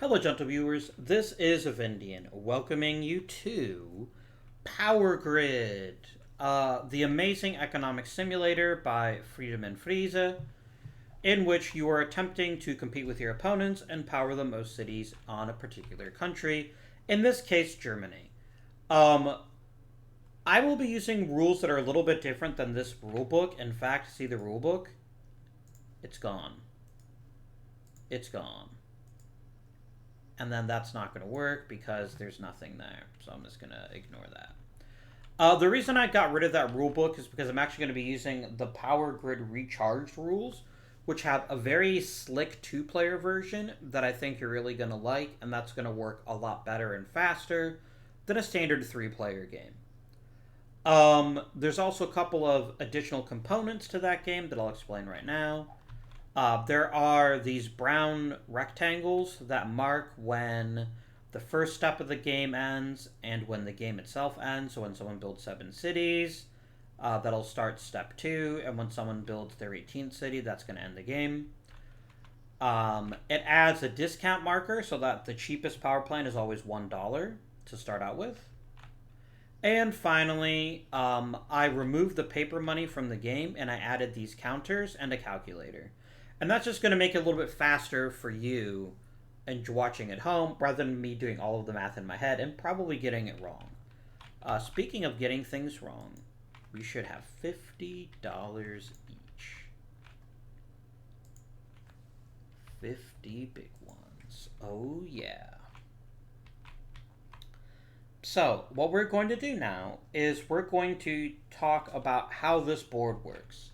Hello, gentle viewers. This is Avindian, welcoming you to Power Grid, the amazing economic simulator by Freedom and Friese, in which you are attempting to compete with your opponents and power the most cities on a particular country, in this case, Germany. Um, I will be using rules that are a little bit different than this rulebook. In fact, see the rulebook? It's gone. It's gone. And then that's not going to work because there's nothing there. So I'm just going to ignore that. The reason I got rid of that rulebook is because I'm actually going to be using the Power Grid Recharged rules, which have a very slick two-player version that I think you're really going to like, and that's going to work a lot better and faster than a standard three-player game. There's also a couple of additional components to that game that I'll explain right now. There are these brown rectangles that mark when the first step of the game ends and when the game itself ends. So when someone builds 7 cities, that'll start step 2, and when someone builds their 18th city, that's going to end the game. It adds a discount marker so that the cheapest power plant is always $1 to start out with. And finally, I removed the paper money from the game and I added these counters and a calculator. And that's just going to make it a little bit faster for you and watching at home rather than me doing all of the math in my head and probably getting it wrong. Speaking of getting things wrong, we should have $50 each. 50 big ones. Oh, yeah. So, what we're going to do now is we're going to talk about how this board works.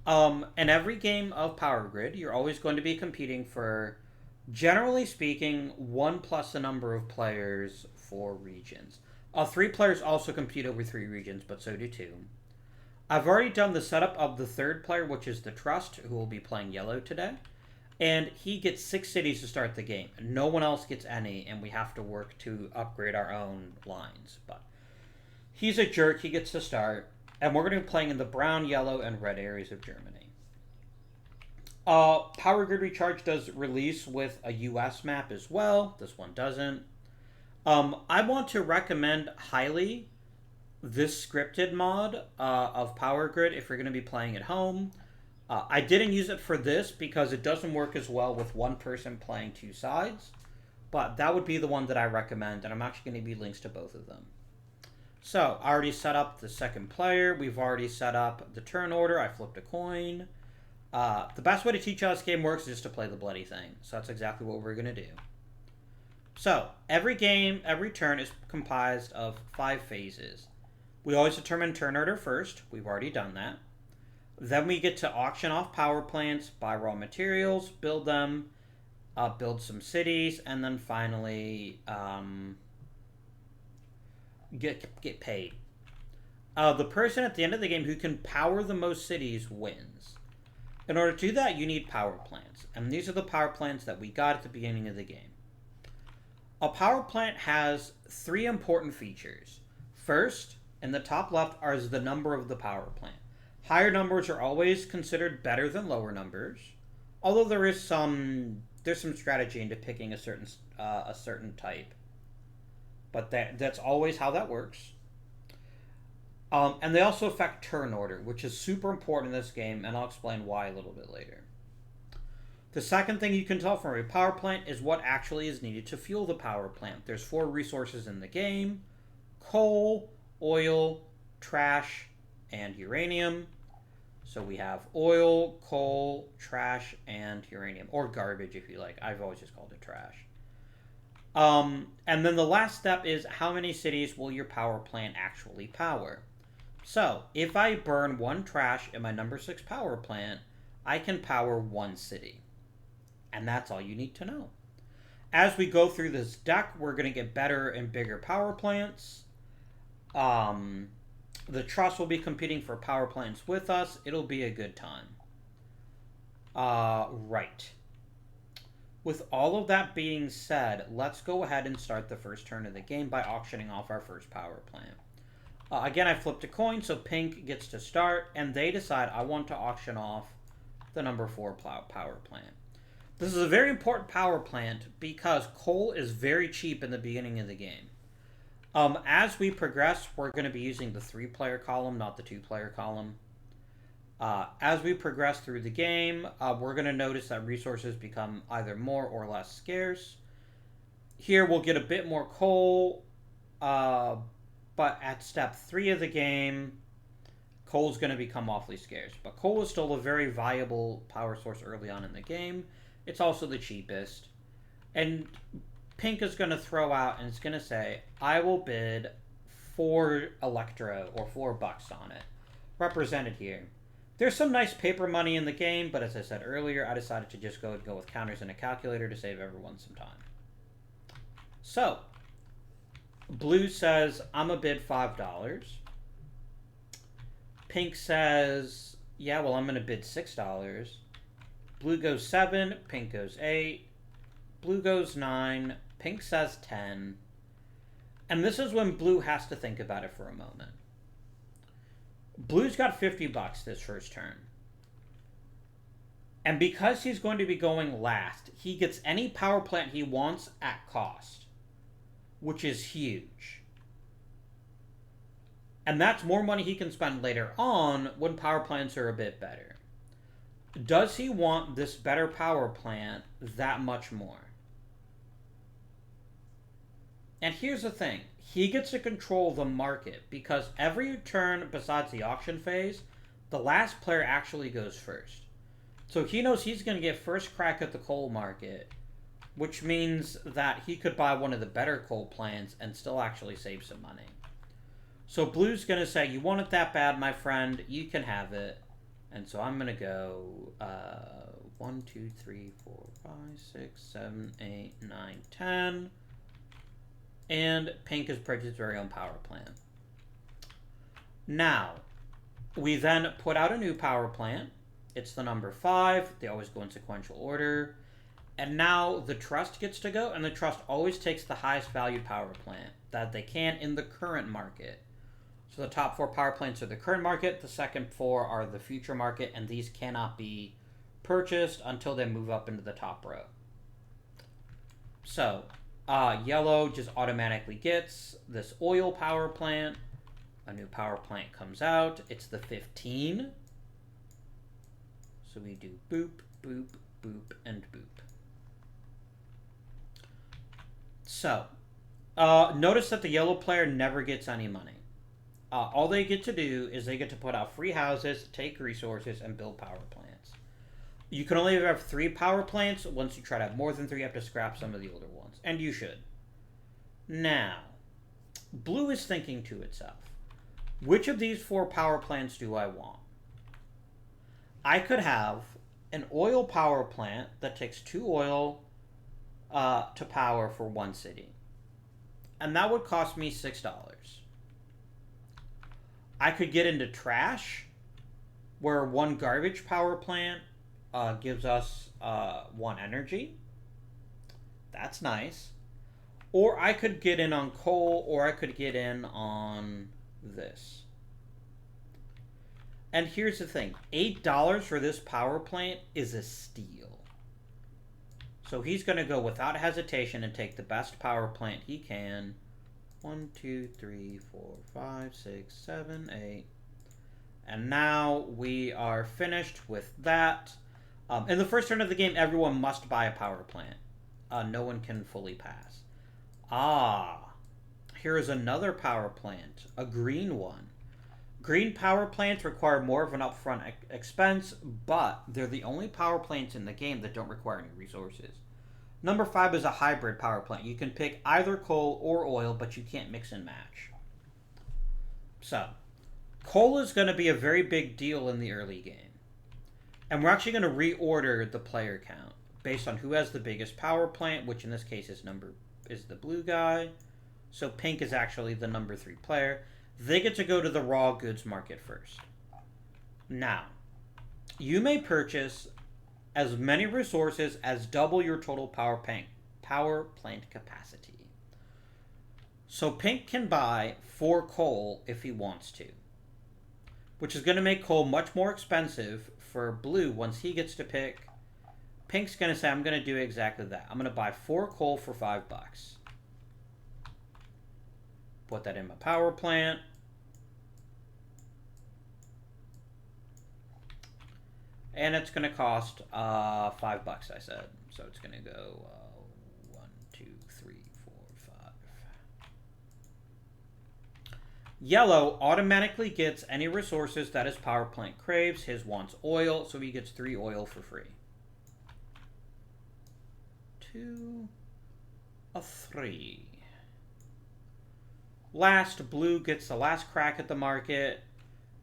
In every game of Power Grid, you're always going to be competing for, generally speaking, 1 plus the number of players for regions. 3 players also compete over 3 regions, but so do 2. I've already done the setup of the 3rd player, which is the Trust, who will be playing yellow today. And he gets 6 cities to start the game. No one else gets any, and we have to work to upgrade our own lines. But he's a jerk, he gets to start. And we're going to be playing in the brown, yellow, and red areas of Germany. Power Grid Recharge does release with a US map as well. This one doesn't. I want to recommend highly this scripted mod of Power Grid if you're going to be playing at home. I didn't use it for this because it doesn't work as well with one person playing 2 sides. But that would be the one that I recommend, and I'm actually going to be links to both of them. So, I already set up the 2nd player. We've already set up the turn order. I flipped a coin. The best way to teach how this game works is just to play the bloody thing. So that's exactly what we're going to do. So, every game, every turn is comprised of 5 phases. We always determine turn order first. We've already done that. Then we get to auction off power plants, buy raw materials, build them, build some cities, and then finally get paid. The person at the end of the game who can power the most cities wins. In order to do that, you need power plants. And these are the power plants that we got at the beginning of the game. A power plant has 3 important features. First, in the top left is the number of the power plant. Higher numbers are always considered better than lower numbers, although there's some strategy into picking a certain type. But that's always how that works. And they also affect turn order, which is super important in this game, and I'll explain why a little bit later. The second thing you can tell from a power plant is what actually is needed to fuel the power plant. There's 4 resources in the game: coal, oil, trash, and uranium. So we have oil, coal, trash, and uranium. Or garbage, if you like. I've always just called it trash. And then the last step is how many cities will your power plant actually power? So, if I burn 1 trash in my number 6 power plant, I can power 1 city. And that's all you need to know. As we go through this deck, we're going to get better and bigger power plants. The Trust will be competing for power plants with us. It'll be a good time. Right. With all of that being said, let's go ahead and start the first turn of the game by auctioning off our first power plant. Again, I flipped a coin, so pink gets to start, and they decide I want to auction off the number 4 power plant. This is a very important power plant because coal is very cheap in the beginning of the game. As we progress, we're going to be using the 3-player column, not the 2-player column. As we progress through the game, we're going to notice that resources become either more or less scarce. Here we'll get a bit more coal, but at step 3 of the game, coal's going to become awfully scarce. But coal is still a very viable power source early on in the game. It's also the cheapest. And Pink is going to throw out and it's going to say, I will bid 4 Electro or $4 on it. Represented here. There's some nice paper money in the game, but as I said earlier, I decided to just go with counters and a calculator to save everyone some time. So, Blue says, I'm a bid $5. Pink says, yeah, well, I'm going to bid $6. Blue goes 7, Pink goes 8. Blue goes 9, Pink says 10. And this is when Blue has to think about it for a moment. Blue's got $50 this first turn. And because he's going to be going last, he gets any power plant he wants at cost, which is huge. And that's more money he can spend later on when power plants are a bit better. Does he want this better power plant that much more? And here's the thing. He gets to control the market because every turn besides the auction phase, the last player actually goes first. So he knows he's going to get first crack at the coal market, which means that he could buy one of the better coal plants and still actually save some money. So Blue's going to say, you want it that bad, my friend, you can have it. And so I'm going to go 1, 2, 3, 4, 5, 6, 7, 8, 9, 10. And Pink has purchased his very own power plant. Now, we then put out a new power plant. It's the number 5. They always go in sequential order. And now the Trust gets to go, and the Trust always takes the highest valued power plant that they can in the current market. So the top 4 power plants are the current market, the second 4 are the future market, and these cannot be purchased until they move up into the top row. So, yellow just automatically gets this oil power plant. A new power plant comes out. It's the 15. So we do boop, boop, boop, and boop. So, notice that the yellow player never gets any money. All they get to do is they get to put out free houses, take resources, and build power plants. You can only have 3 power plants. Once you try to have more than 3, you have to scrap some of the older ones. And you should. Now, Blue is thinking to itself, which of these 4 power plants do I want? I could have an oil power plant that takes 2 oil to power for 1 city. And that would cost me $6. I could get into trash, where 1 garbage power plant gives us 1 energy. That's nice. Or I could get in on coal, or I could get in on this. And here's the thing. $8 for this power plant is a steal. So he's going to go without hesitation and take the best power plant he can. 1, 2, 3, 4, 5, 6, 7, 8. And now we are finished with that. In the first turn of the game, everyone must buy a power plant. No one can fully pass. Here is another power plant, a green one. Green power plants require more of an upfront expense, but they're the only power plants in the game that don't require any resources. Number 5 is a hybrid power plant. You can pick either coal or oil, but you can't mix and match. So, coal is going to be a very big deal in the early game. And we're actually going to reorder the player count based on who has the biggest power plant, which in this case is the blue guy. So Pink is actually the number 3 player. They get to go to the raw goods market first. Now, you may purchase as many resources as double your total power plant capacity. So Pink can buy 4 coal if he wants to, which is going to make coal much more expensive for Blue once he gets to pick Pink's going to say, I'm going to do exactly that. I'm going to buy 4 coal for $5. Put that in my power plant. And it's going to cost $5, I said. So it's going to go 1, 2, 3, 4, 5. Yellow automatically gets any resources that his power plant craves. His wants oil, so he gets 3 oil for free. 2, a 3. Last, blue gets the last crack at the market.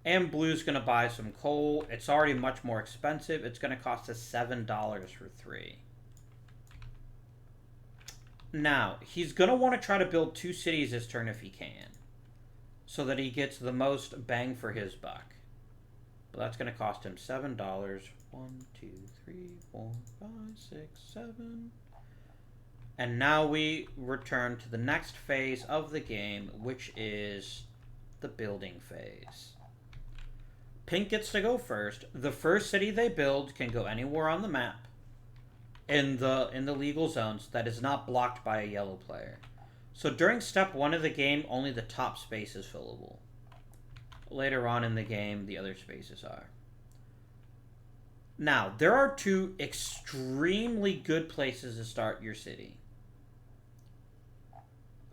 And blue's going to buy some coal. It's already much more expensive. It's going to cost us $7 for 3. Now, he's going to want to try to build 2 cities this turn if he can, so that he gets the most bang for his buck. But that's going to cost him $7. 1, 2, 3, 4, 5, 6, 7. And now we return to the next phase of the game, which is the building phase. Pink gets to go first. The first city they build can go anywhere on the map in the legal zones that is not blocked by a yellow player. So during step 1 of the game, only the top space is fillable. Later on in the game, the other spaces are. Now, there are 2 extremely good places to start your city.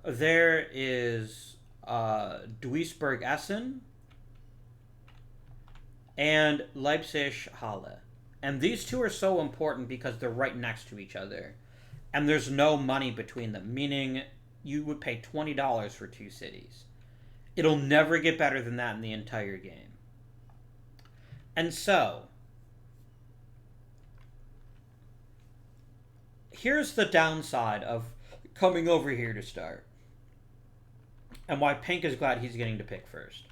There is Duisburg-Essen and Leipzig-Halle. And these 2 are so important because they're right next to each other. And there's no money between them, meaning you would pay $20 for 2 cities. It'll never get better than that in the entire game. And so, here's the downside of coming over here to start. And why Pink is glad he's getting to pick first.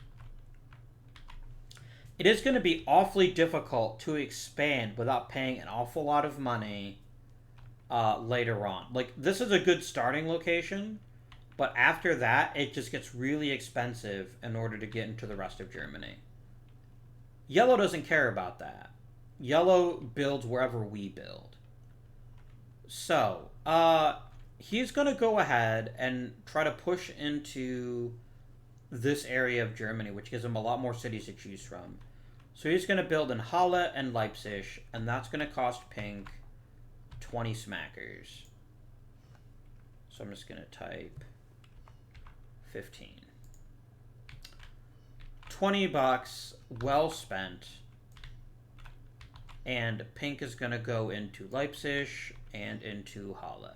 It is going to be awfully difficult to expand without paying an awful lot of money later on. Like, this is a good starting location, but after that, it just gets really expensive in order to get into the rest of Germany. Yellow doesn't care about that. Yellow builds wherever we build. So, he's going to go ahead and try to push into this area of Germany, which gives him a lot more cities to choose from. So he's going to build in Halle and Leipzig, and that's going to cost Pink 20 smackers. So I'm just going to type 15. $20, well spent. And Pink is going to go into Leipzig and into Halle.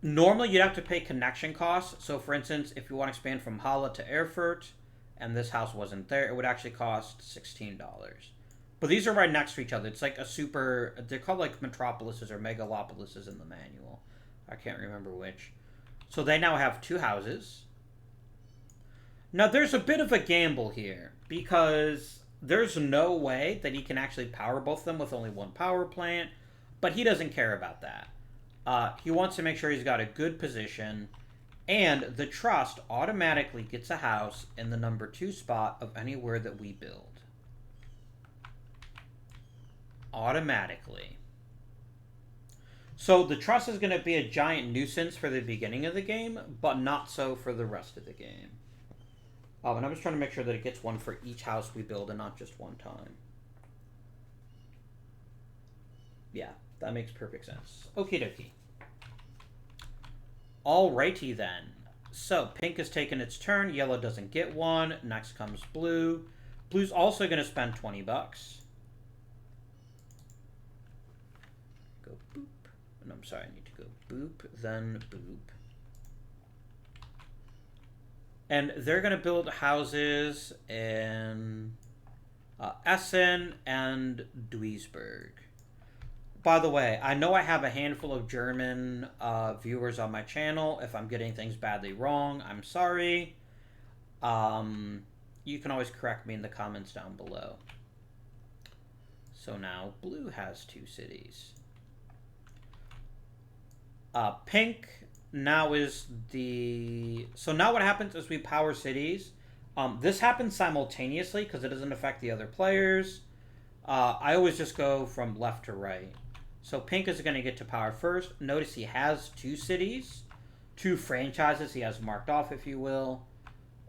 Normally, you'd have to pay connection costs. So, for instance, if you want to expand from Halle to Erfurt, and this house wasn't there, it would actually cost $16. But these are right next to each other. It's like a super... They're called like metropolises or megalopolises in the manual. I can't remember which. So they now have 2 houses. Now, there's a bit of a gamble here, because there's no way that he can actually power both of them with only 1 power plant, but he doesn't care about that. He wants to make sure he's got a good position, and the trust automatically gets a house in the number 2 spot of anywhere that we build. Automatically. So the trust is going to be a giant nuisance for the beginning of the game, but not so for the rest of the game. And I'm just trying to make sure that it gets 1 for each house we build and not just 1 time. Yeah, that makes perfect sense. Okie dokie. Alrighty then. So, Pink has taken its turn. Yellow doesn't get 1. Next comes Blue. Blue's also going to spend $20. Go boop. No, I'm sorry, I need to go boop, then boop. And they're going to build houses in Essen and Duisburg. By the way, I know I have a handful of German viewers on my channel. If I'm getting things badly wrong, I'm sorry. You can always correct me in the comments down below. So now Blue has 2 cities. Pink now is the... So now what happens is we power cities. This happens simultaneously because it doesn't affect the other players. I always just go from left to right. So pink is going to get to power first. Notice he has 2 cities, 2 franchises he has marked off, if you will.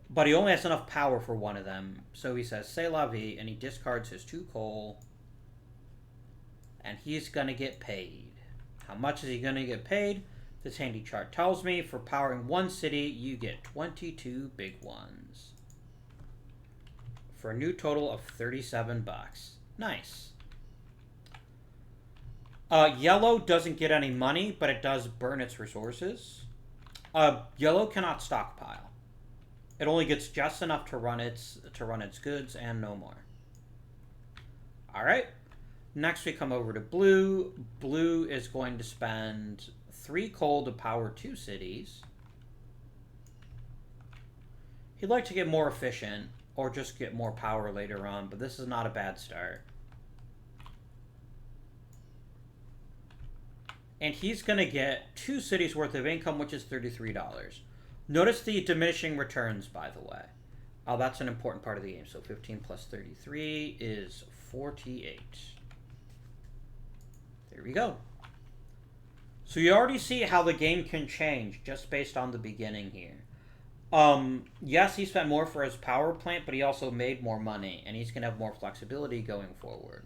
But he only has enough power for one of them. So he says, C'est la vie, and he discards his 2 coal. And he's going to get paid. How much is he going to get paid? This handy chart tells me for powering 1 city, you get 22 big ones. For a new total of 37 bucks. Nice. Yellow doesn't get any money, but it does burn its resources. Yellow cannot stockpile. It only gets just enough to run its goods and no more. All right. Next we come over to blue. Blue is going to spend 3 coal to power 2 cities. He'd like to get more efficient or just get more power later on, but this is not a bad start. And he's going to get 2 cities worth of income, which is $33. Notice the diminishing returns, by the way. Oh, that's an important part of the game. So 15 plus 33 is 48. There we go. So you already see how the game can change just based on the beginning here. Yes, he spent more for his power plant, but he also made more money, and he's going to have more flexibility going forward.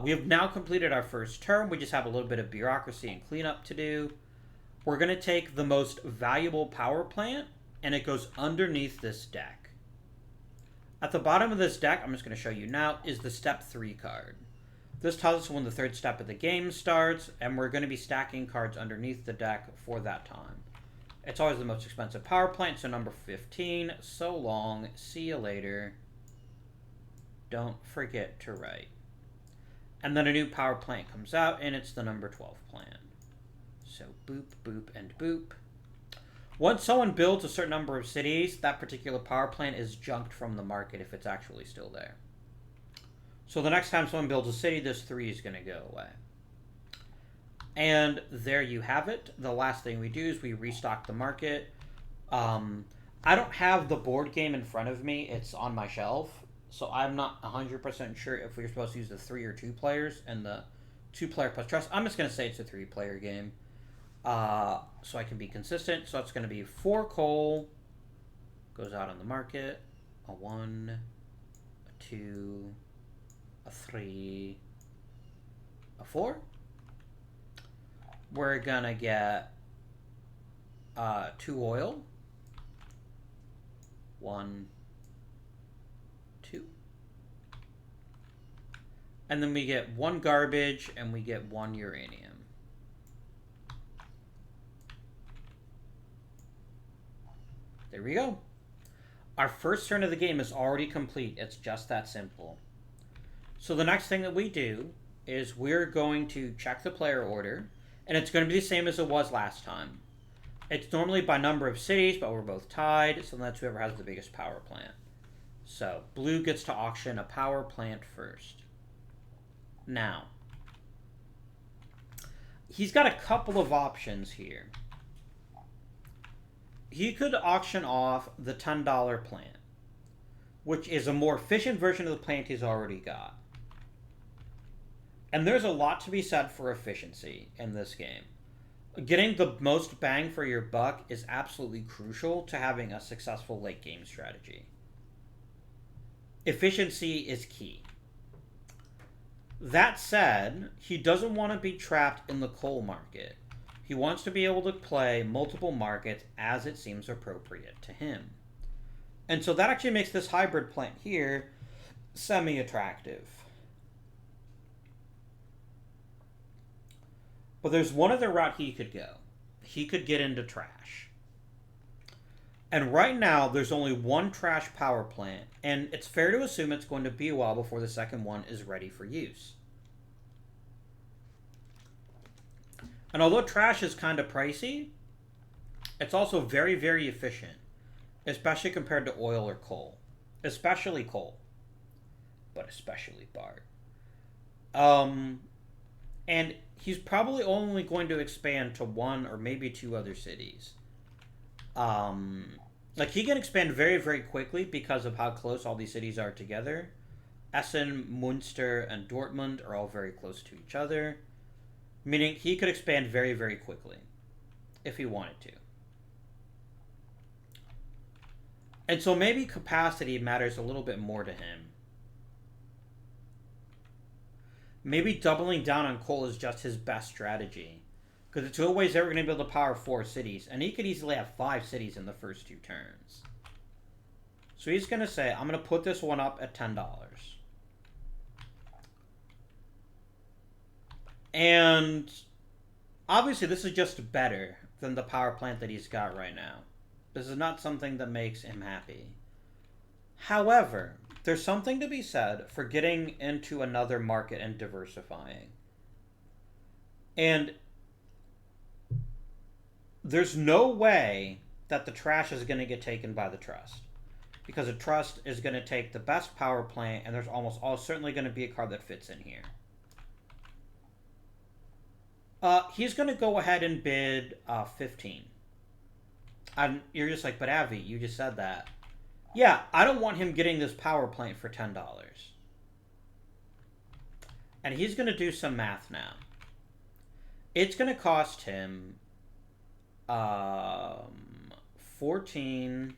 We have now completed our first term. We just have a little bit of bureaucracy and cleanup to do. We're going to take the most valuable power plant, and it goes underneath this deck. At the bottom of this deck, I'm just going to show you now, is the Step 3 card. This tells us when the 3rd step of the game starts, and we're going to be stacking cards underneath the deck for that time. It's always the most expensive power plant, so number 15. So long. See you later. Don't forget to write. And then a new power plant comes out, and it's the number 12 plant. So boop, boop, and boop. Once someone builds a certain number of cities, that particular power plant is junked from the market if it's actually still there. So the next time someone builds a city, this 3 is going to go away. And there you have it. The last thing we do is we restock the market. I don't have the board game in front of me. It's on my shelf. So I'm not 100% sure if we're supposed to use the 3 or 2 players and the 2-player plus trust. I'm just going to say it's a 3-player game. So I can be consistent. So it's going to be 4 coal. Goes out on the market. A 1, a 2, a 3, a 4. We're gonna get 2 oil. 1, 2. And then we get 1 garbage and we get 1 uranium. There we go. Our first turn of the game is already complete. It's just that simple. So the next thing that we do is we're going to check the player order. And it's going to be the same as it was last time. It's normally by number of cities, but we're both tied, so that's whoever has the biggest power plant. So, blue gets to auction a power plant first. Now, he's got a couple of options here. He could auction off the $10 plant, which is a more efficient version of the plant he's already got. And there's a lot to be said for efficiency in this game. Getting the most bang for your buck is absolutely crucial to having a successful late game strategy. Efficiency is key. That said, he doesn't want to be trapped in the coal market. He wants to be able to play multiple markets as it seems appropriate to him. And so that actually makes this hybrid plant here semi-attractive. But there's one other route he could go. He could get into trash. And right now, there's only 1 trash power plant, and it's fair to assume it's going to be a while before the second one is ready for use. And although trash is kind of pricey, it's also very, very efficient, especially compared to oil or coal. Especially coal. But especially Bart. And he's probably only going to expand to 1 or maybe 2 other cities. Like, he can expand very, very quickly because of how close all these cities are together. Essen, Munster, and Dortmund are all very close to each other, meaning he could expand very, very quickly if he wanted to. And so maybe capacity matters a little bit more to him. Maybe doubling down on coal is just his best strategy. Because it's always ever going to be able to power 4 cities. And he could easily have 5 cities in the first 2 turns. So he's going to say, I'm going to put this one up at $10. And obviously this is just better than the power plant that he's got right now. This is not something that makes him happy. However, there's something to be said for getting into another market and diversifying. And there's no way that the trash is going to get taken by the trust. Because the trust is going to take the best power plant, and there's almost certainly going to be a card that fits in here. He's going to go ahead and bid 15. And you're just like, but Avi, you just said that. Yeah, I don't want him getting this power plant for $10. And he's going to do some math now. It's going to cost him 14,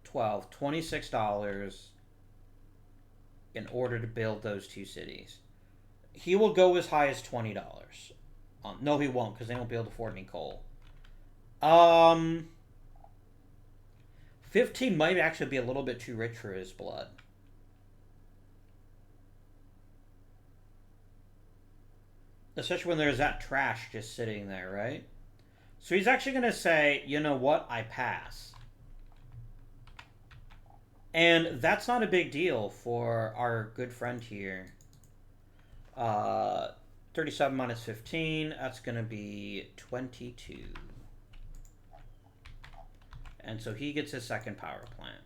12, $26 in order to build those 2 cities. He will go as high as $20. No, he won't, because they won't be able to afford any coal. 15 might actually be a little bit too rich for his blood. Especially when there's that trash just sitting there, right? So he's actually going to say, you know what, I pass. And that's not a big deal for our good friend here. 37 minus 15, that's going to be 22. And so he gets his second power plant.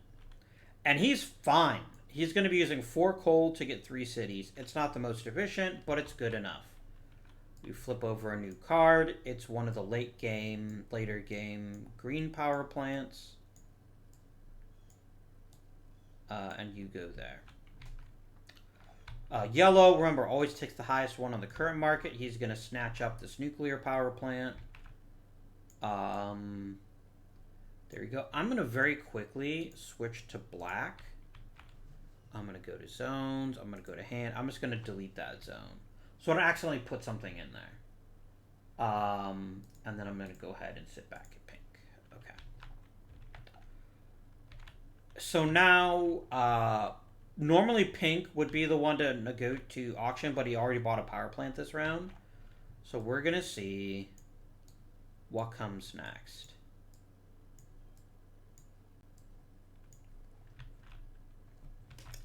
And he's fine. He's going to be using 4 coal to get 3 cities. It's not the most efficient, but it's good enough. We flip over a new card. It's one of the later game green power plants. And you go there. Yellow, remember, always takes the highest one on the current market. He's going to snatch up this nuclear power plant. There you go. I'm going to very quickly switch to black. I'm going to go to zones. I'm going to go to hand. I'm just going to delete that zone. So I don't accidentally put something in there. And then I'm going to go ahead and sit back at pink. Okay. So now, normally pink would be the one to go to auction, but he already bought a power plant this round. So we're going to see what comes next.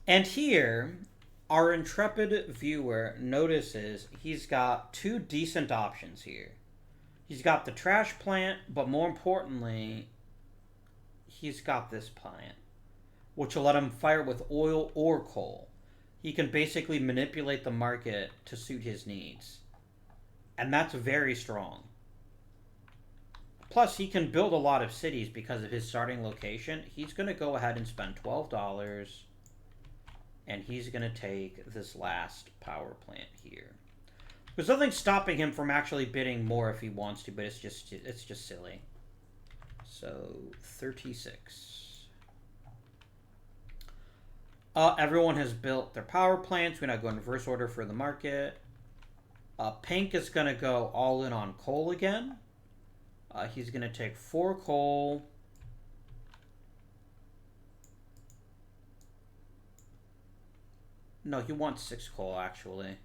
And here, our intrepid viewer notices he's got 2 decent options here. He's got the trash plant, but more importantly, he's got this plant, which will let him fire with oil or coal. He can basically manipulate the market to suit his needs. And that's very strong. Plus, he can build a lot of cities because of his starting location. He's going to go ahead and spend $12. And he's going to take this last power plant here. There's nothing stopping him from actually bidding more if he wants to, but it's just silly. So 36. Everyone has built their power plants. We're not going in reverse order for the market. Pink is going to go all in on coal again. He's going to take 4 coal. No, he wants 6 coal, actually.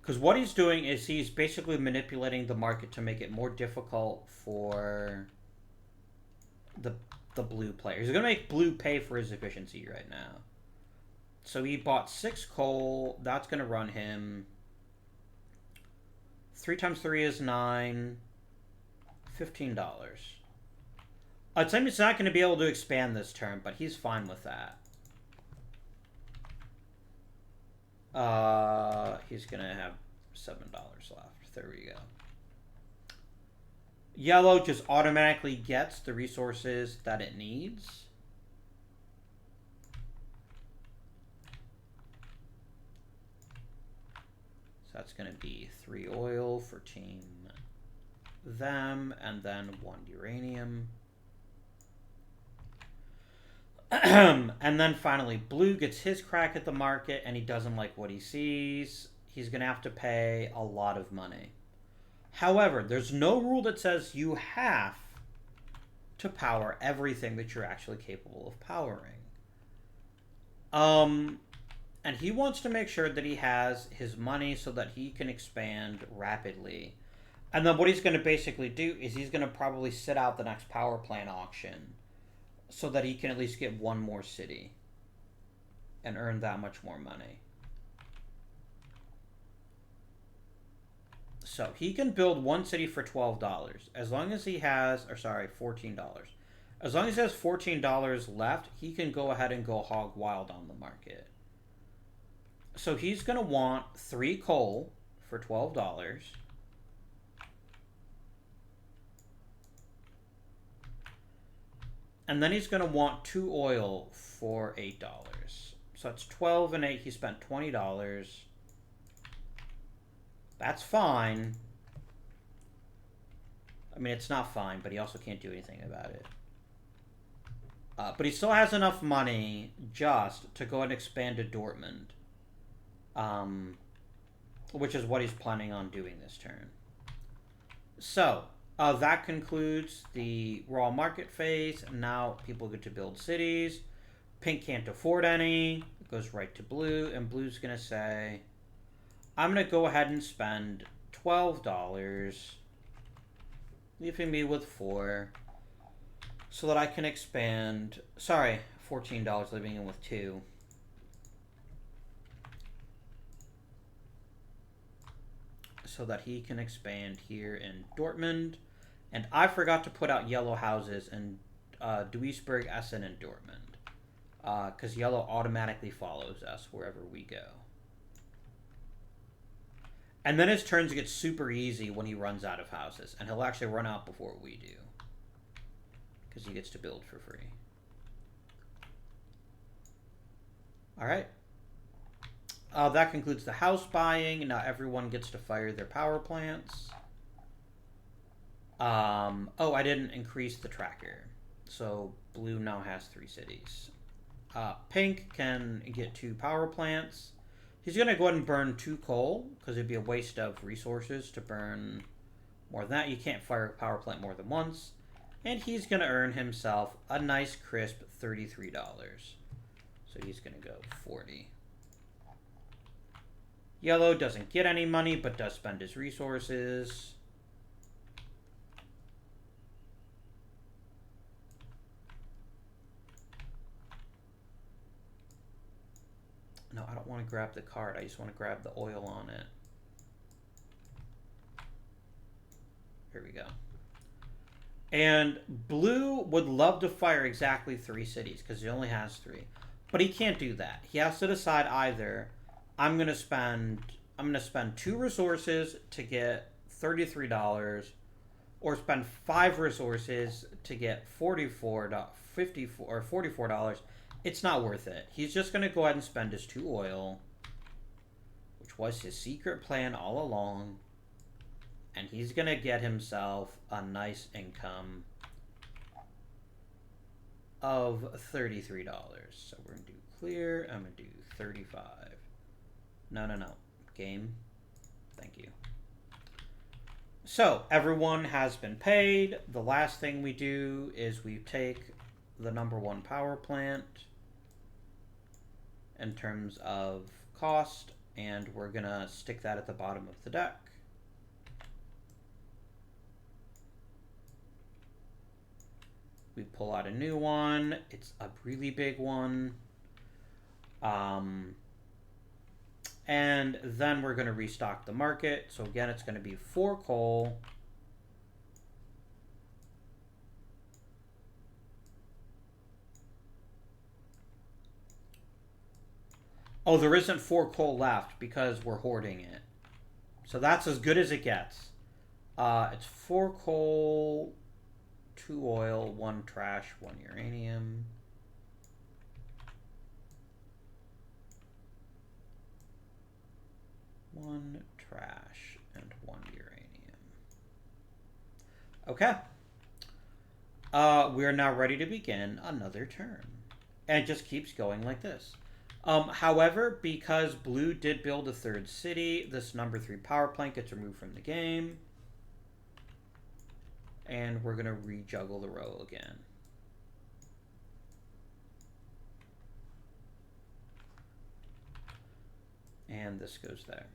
Because what he's doing is he's basically manipulating the market to make it more difficult for the blue players. He's going to make blue pay for his efficiency right now. So he bought 6 coal. That's going to run him. 3 times 3 is 9. $15. I'd say he's not going to be able to expand this turn, but he's fine with that. He's going to have $7 left. There we go. Yellow just automatically gets the resources that it needs. that's going to be 3 oil for team them, and then 1 uranium. And then finally, blue gets his crack at the market, and he doesn't like what he sees. He's going to have to pay a lot of money. However, there's no rule that says you have to power everything that you're actually capable of powering. And he wants to make sure that he has his money so that he can expand rapidly. And then what he's going to basically do is he's going to probably sit out the next power plant auction so that he can at least get one more city and earn that much more money. So he can build one city for $12 as long as he has, or sorry, $14. As long as he has $14 left, he can go ahead and go hog wild on the market. So he's going to want 3 coal for $12. And then he's going to want 2 oil for $8. So it's 12 and 8. He spent $20. That's fine. I mean, it's not fine, but he also can't do anything about it. But he still has enough money just to go and expand to Dortmund. Which is what he's planning on doing this turn. So, that concludes the raw market phase. Now people get to build cities. Pink can't afford any. It goes right to blue. And blue's going to say, I'm going to go ahead and spend $12, leaving me with 4, so that I can expand. Sorry, $14, leaving him with 2. So that he can expand here in Dortmund. And I forgot to put out yellow houses in Duisburg, Essen, and Dortmund. Because yellow automatically follows us wherever we go. And then his turns get super easy when he runs out of houses. And he'll actually run out before we do. Because he gets to build for free. Alright. That concludes the house buying. Now everyone gets to fire their power plants. Oh, I didn't increase the tracker. So blue now has 3 cities. Pink can get 2 power plants. He's going to go ahead and burn 2 coal, because it'd be a waste of resources to burn more than that. You can't fire a power plant more than once. And he's going to earn himself a nice crisp $33. So he's going to go 40. Yellow doesn't get any money, but does spend his resources. No, I don't want to grab the card. I just want to grab the oil on it. Here we go. And blue would love to fire exactly 3 cities because he only has 3. But he can't do that. He has to decide either I'm going to spend 2 resources to get $33 or spend 5 resources to get $44. It's not worth it. He's just going to go ahead and spend his 2 oil, which was his secret plan all along, and he's going to get himself a nice income of $33. So we're going to do clear. I'm going to do 35. No. Game. Thank you. So everyone has been paid. The last thing we do is we take the number 1 power plant in terms of cost, and we're gonna stick that at the bottom of the deck. We pull out a new one. It's a really big one. And then we're going to restock the market. So again, it's going to be 4 coal. Oh, there isn't 4 coal left because we're hoarding it. So that's as good as it gets. It's 4 coal, 2 oil, 1 trash, 1 uranium. One trash, and 1 uranium. Okay. We are now ready to begin another turn. And it just keeps going like this. However, because blue did build a third city, this number 3 power plant gets removed from the game. And we're going to rejuggle the row again. And this goes there.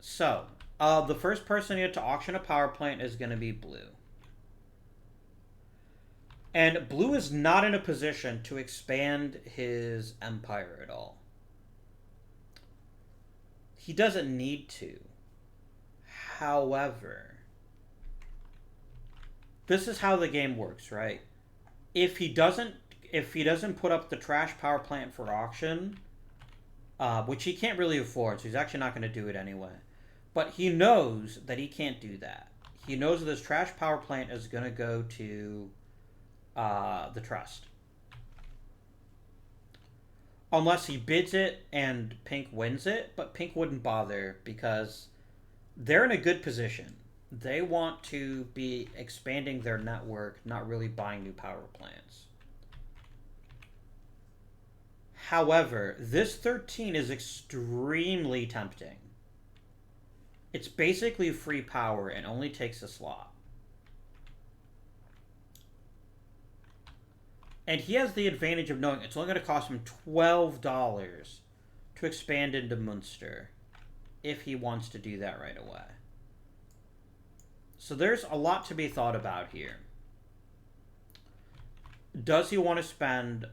So, the first person to auction a power plant is going to be blue. And blue is not in a position to expand his empire at all. He doesn't need to. However, this is how the game works, right? If he doesn't put up the trash power plant for auction, which he can't really afford, so he's actually not going to do it anyway. But he knows that he can't do that. He knows that this trash power plant is going to go to the trust. Unless he bids it and pink wins it, but pink wouldn't bother because they're in a good position. They want to be expanding their network, not really buying new power plants. However, this 13 is extremely tempting. It's basically free power and only takes a slot. And he has the advantage of knowing it's only going to cost him $12 to expand into Munster if he wants to do that right away. So there's a lot to be thought about here. Does he want to spend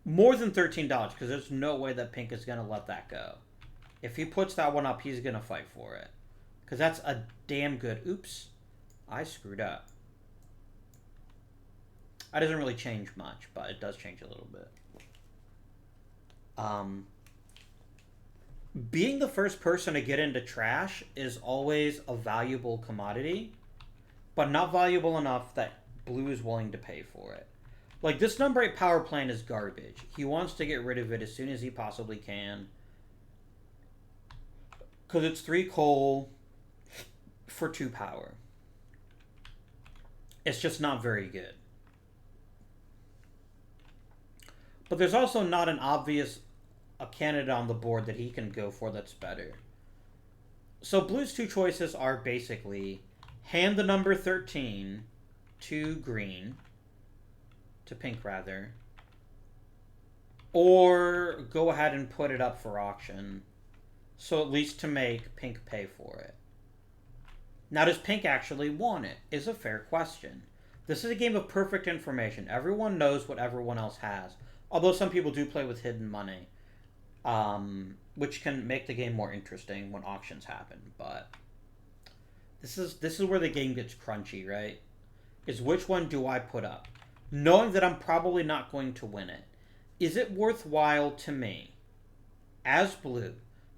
more than $13? Because there's no way that pink is going to let that go. If he puts that one up, he's going to fight for it. Because that's a damn good... Oops. I screwed up. That doesn't really change much, but it does change a little bit. Being the first person to get into trash is always a valuable commodity, but not valuable enough that blue is willing to pay for it. Like, this number 8 power plant is garbage. He wants to get rid of it as soon as he possibly can. Because it's 3 coal for 2 power. It's just not very good. But there's also not an obvious candidate on the board that he can go for that's better. So blue's 2 choices are basically hand the number 13 to green, to pink rather, or go ahead and put it up for auction, so at least to make pink pay for it. Now, does pink actually want it? Is a fair question. This is a game of perfect information. Everyone knows what everyone else has. Although some people do play with hidden money, which can make the game more interesting when auctions happen. But this is where the game gets crunchy, right? Is which one do I put up? Knowing that I'm probably not going to win it. Is it worthwhile to me, as blue,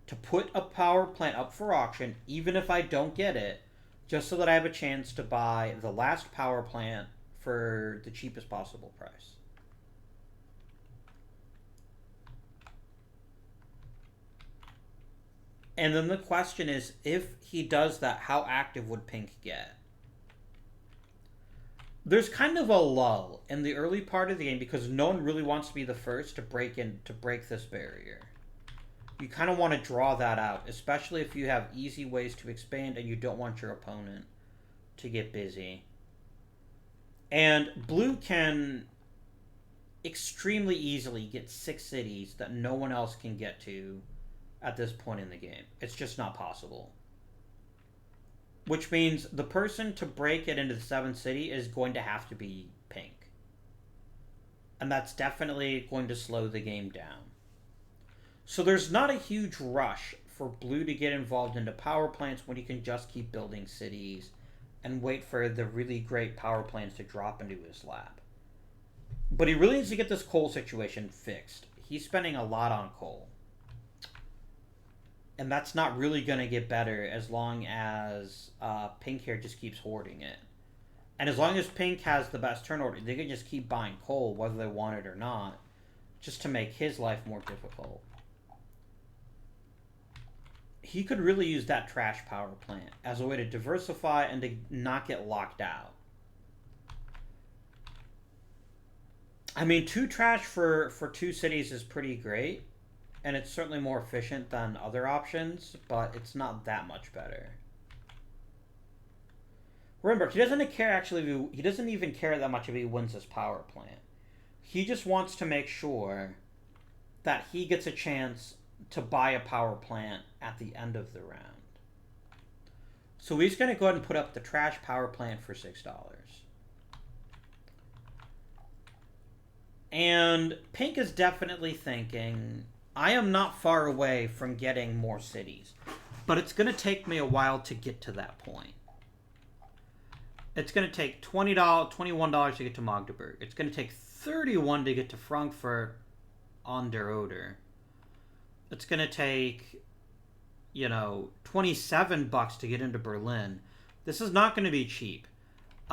to put a power plant up for auction, even if I don't get it, just so that I have a chance to buy the last power plant for the cheapest possible price? And then the question is, if he does that, how active would pink get? There's kind of a lull in the early part of the game because no one really wants to be the first to break this barrier. You kind of want to draw that out, especially if you have easy ways to expand and you don't want your opponent to get busy. And blue can extremely easily get 6 cities that no one else can get to at this point in the game. It's just not possible. Which means the person to break it into the 7th city is going to have to be pink. And that's definitely going to slow the game down. So there's not a huge rush for blue to get involved into power plants when he can just keep building cities and wait for the really great power plants to drop into his lap. But he really needs to get this coal situation fixed. He's spending a lot on coal. And that's not really going to get better as long as pink here just keeps hoarding it. And as long as pink has the best turn order, they can just keep buying coal whether they want it or not, just to make his life more difficult. he could really use that trash power plant as a way to diversify and to not get locked out. I mean, 2 trash for 2 cities is pretty great, and it's certainly more efficient than other options, but it's not that much better. Remember, he doesn't care actually. He doesn't even care that much if he wins this power plant. He just wants to make sure that he gets a chance to buy a power plant at the end of the round. So he's going to go ahead and put up the trash power plant for $6. And Pink is definitely thinking, I am not far away from getting more cities, but it's going to take me a while to get to that point. It's going to take $20, $21 to get to Magdeburg. It's going to take $31 to get to Frankfurt an der Oder. It's going to take, $27 to get into Berlin. This is not going to be cheap.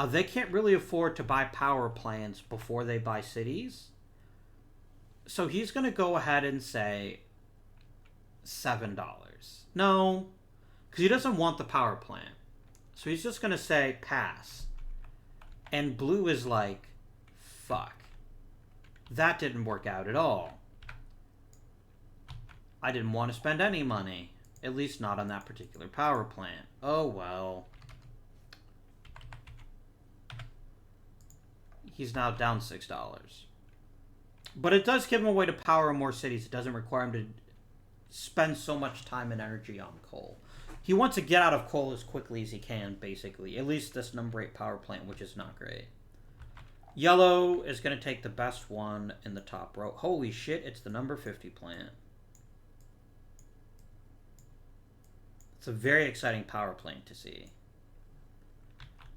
They can't really afford to buy power plants before they buy cities. So he's going to go ahead and say $7. No, because he doesn't want the power plant. So he's just going to say pass. And Blue is like, fuck. That didn't work out at all. I didn't want to spend any money. At least not on that particular power plant. Oh well. He's now down $6. But it does give him a way to power more cities. It doesn't require him to spend so much time and energy on coal. He wants to get out of coal as quickly as he can, basically. At least this number 8 power plant, which is not great. Yellow is going to take the best one in the top row. Holy shit, it's the number 50 plant. It's a very exciting power plant to see.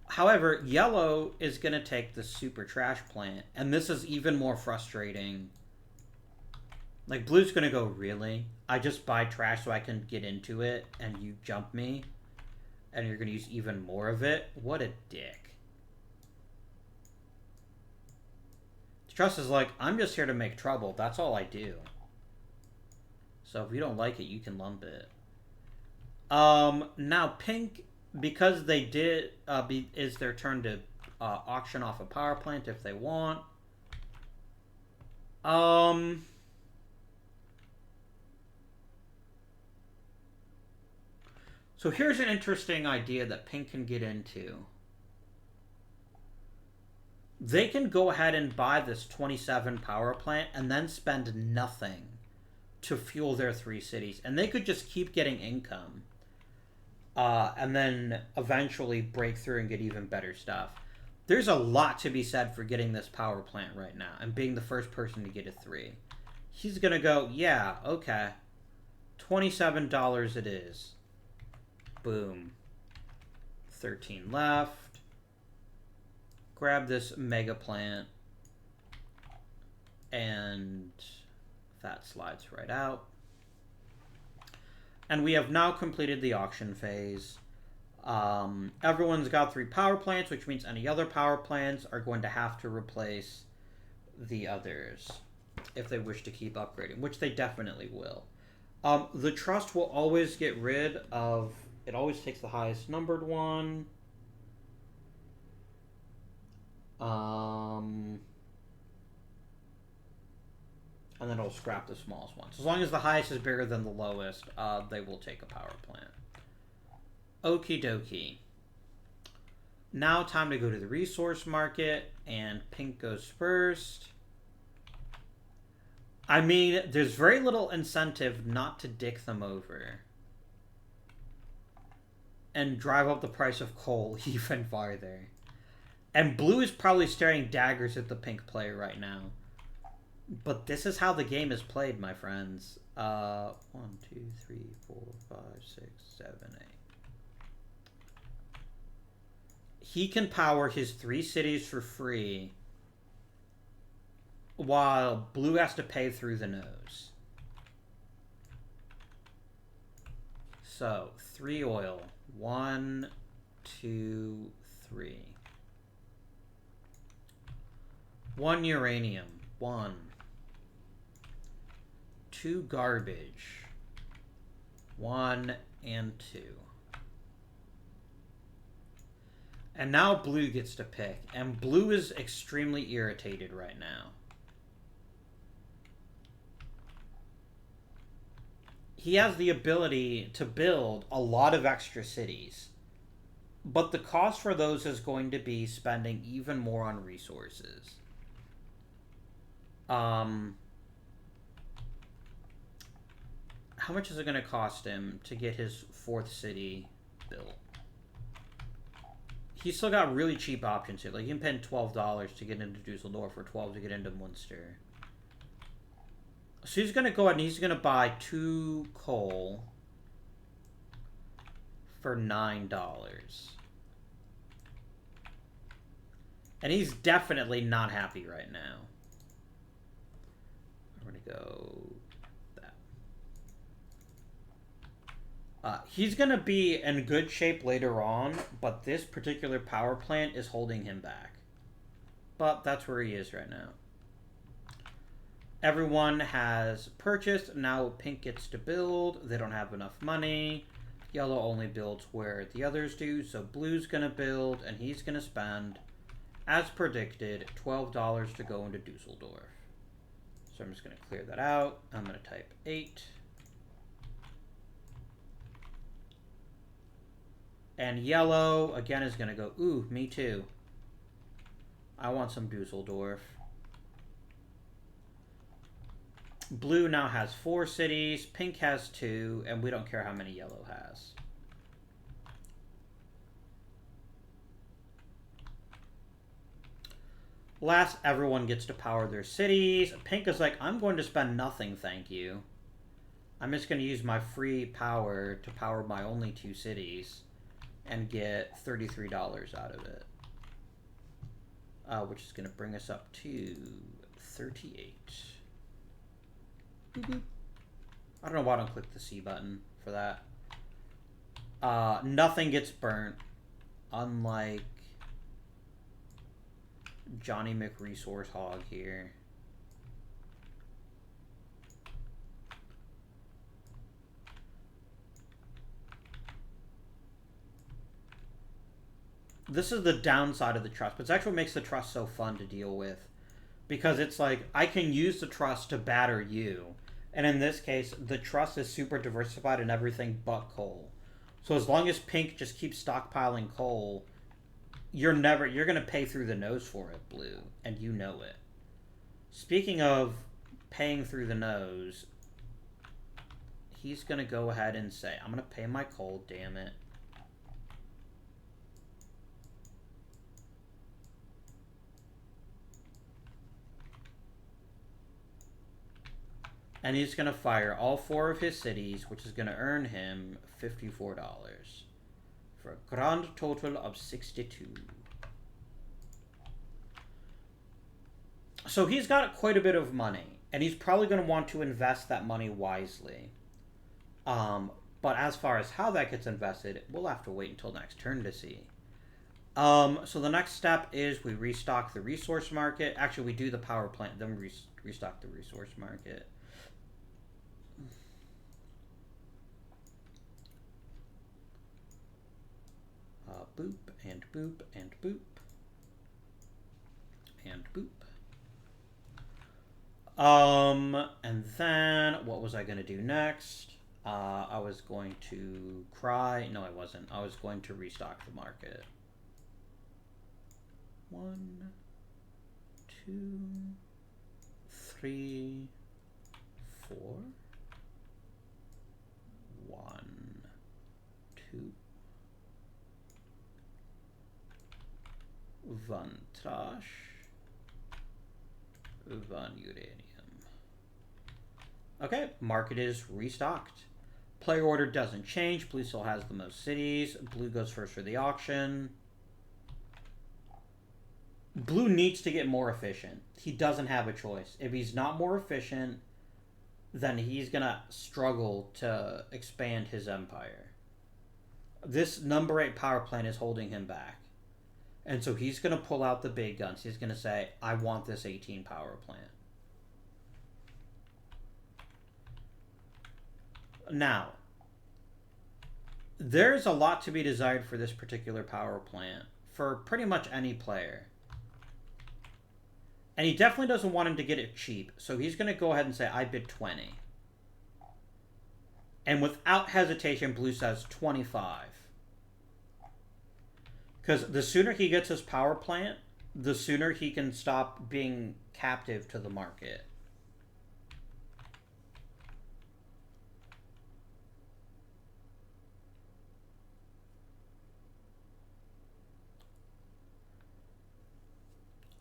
However, yellow is going to take the super trash plant, and this is even more frustrating. Like, blue's going to go, really? I just buy trash so I can get into it, and you jump me, and you're going to use even more of it? What a dick. Trust is like, I'm just here to make trouble. That's all I do. So if you don't like it, you can lump it. Now pink, because they did, is their turn to auction off a power plant if they want. So here's an interesting idea that pink can get into. They can go ahead and buy this 27 power plant and then spend nothing to fuel their 3 cities. And they could just keep getting income. And then eventually break through and get even better stuff. There's a lot to be said for getting this power plant right now and being the first person to get a 3. He's going to go, yeah, okay. $27 it is. Boom. 13 left. Grab this mega plant. And that slides right out. And we have now completed the auction phase. Everyone's got 3 power plants, which means any other power plants are going to have to replace the others if they wish to keep upgrading, which they definitely will. The trust will always get rid of... It always takes the highest numbered one. And then it'll scrap the smallest one. So as long as the highest is bigger than the lowest, they will take a power plant. Okie dokie. Now time to go to the resource market, and pink goes first. I mean, there's very little incentive not to dick them over. And drive up the price of coal even farther. And blue is probably staring daggers at the pink player right now. But this is how the game is played, my friends. 1, 2, 3, 4, 5, 6, 7, 8. He can power his 3 cities for free, while blue has to pay through the nose. So, 3 oil. 1, 2, 3. 1 uranium. 1. 2 garbage. 1 and 2. And now blue gets to pick. And blue is extremely irritated right now. He has the ability to build a lot of extra cities. But the cost for those is going to be spending even more on resources. How much is it going to cost him to get his 4th city built? He's still got really cheap options here. Like, you can pay $12 to get into Dusseldorf or $12 to get into Munster. So he's going to go ahead and he's going to buy 2 coal for $9. And he's definitely not happy right now. I'm going to go that. He's going to be in good shape later on, but this particular power plant is holding him back. But that's where he is right now. Everyone has purchased. Now pink gets to build. They don't have enough money. Yellow only builds where the others do. So blue's going to build, and he's going to spend, as predicted, $12 to go into Dusseldorf. So I'm just going to clear that out. I'm going to type 8. And yellow, again, is going to go, ooh, me too. I want some Dusseldorf. Blue now has 4 cities. Pink has 2. And we don't care how many yellow has. Last, everyone gets to power their cities. Pink is like, I'm going to spend nothing, thank you. I'm just going to use my free power to power my only 2 cities and get $33 out of it. Which is going to bring us up to 38. Boop, boop. I don't know why I don't click the C button for that. Nothing gets burnt, unlike Johnny McResource Hog here. This is the downside of the trust, but it's actually what makes the trust so fun to deal with. Because it's like, I can use the trust to batter you. And in this case, the trust is super diversified in everything but coal. So as long as pink just keeps stockpiling coal, you're going to pay through the nose for it, blue. And you know it. Speaking of paying through the nose, he's going to go ahead and say, I'm going to pay my coal, damn it. And he's going to fire all 4 of his cities, which is going to earn him $54 for a grand total of 62. So he's got quite a bit of money, and he's probably going to want to invest that money wisely. But as far as how that gets invested, we'll have to wait until next turn to see. So the next step is we restock the resource market. Actually, we do the power plant, then we restock the resource market. Boop, and boop, and boop. And boop. And then, what was I going to do next? I was going to cry. No, I wasn't. I was going to restock the market. 1, 2, 3, 4. 1, 2. One trash. 1 uranium. Okay, market is restocked. Player order doesn't change. Blue still has the most cities. Blue goes first for the auction. Blue needs to get more efficient. He doesn't have a choice. If he's not more efficient, then he's going to struggle to expand his empire. This number 8 power plant is holding him back. And so he's going to pull out the big guns. He's going to say, I want this 18 power plant. Now, There's a lot to be desired for this particular power plant for pretty much any player. And he definitely doesn't want him to get it cheap, so he's going to go ahead and say, I bid 20. And without hesitation, Blue says 25. Because the sooner he gets his power plant, the sooner he can stop being captive to the market.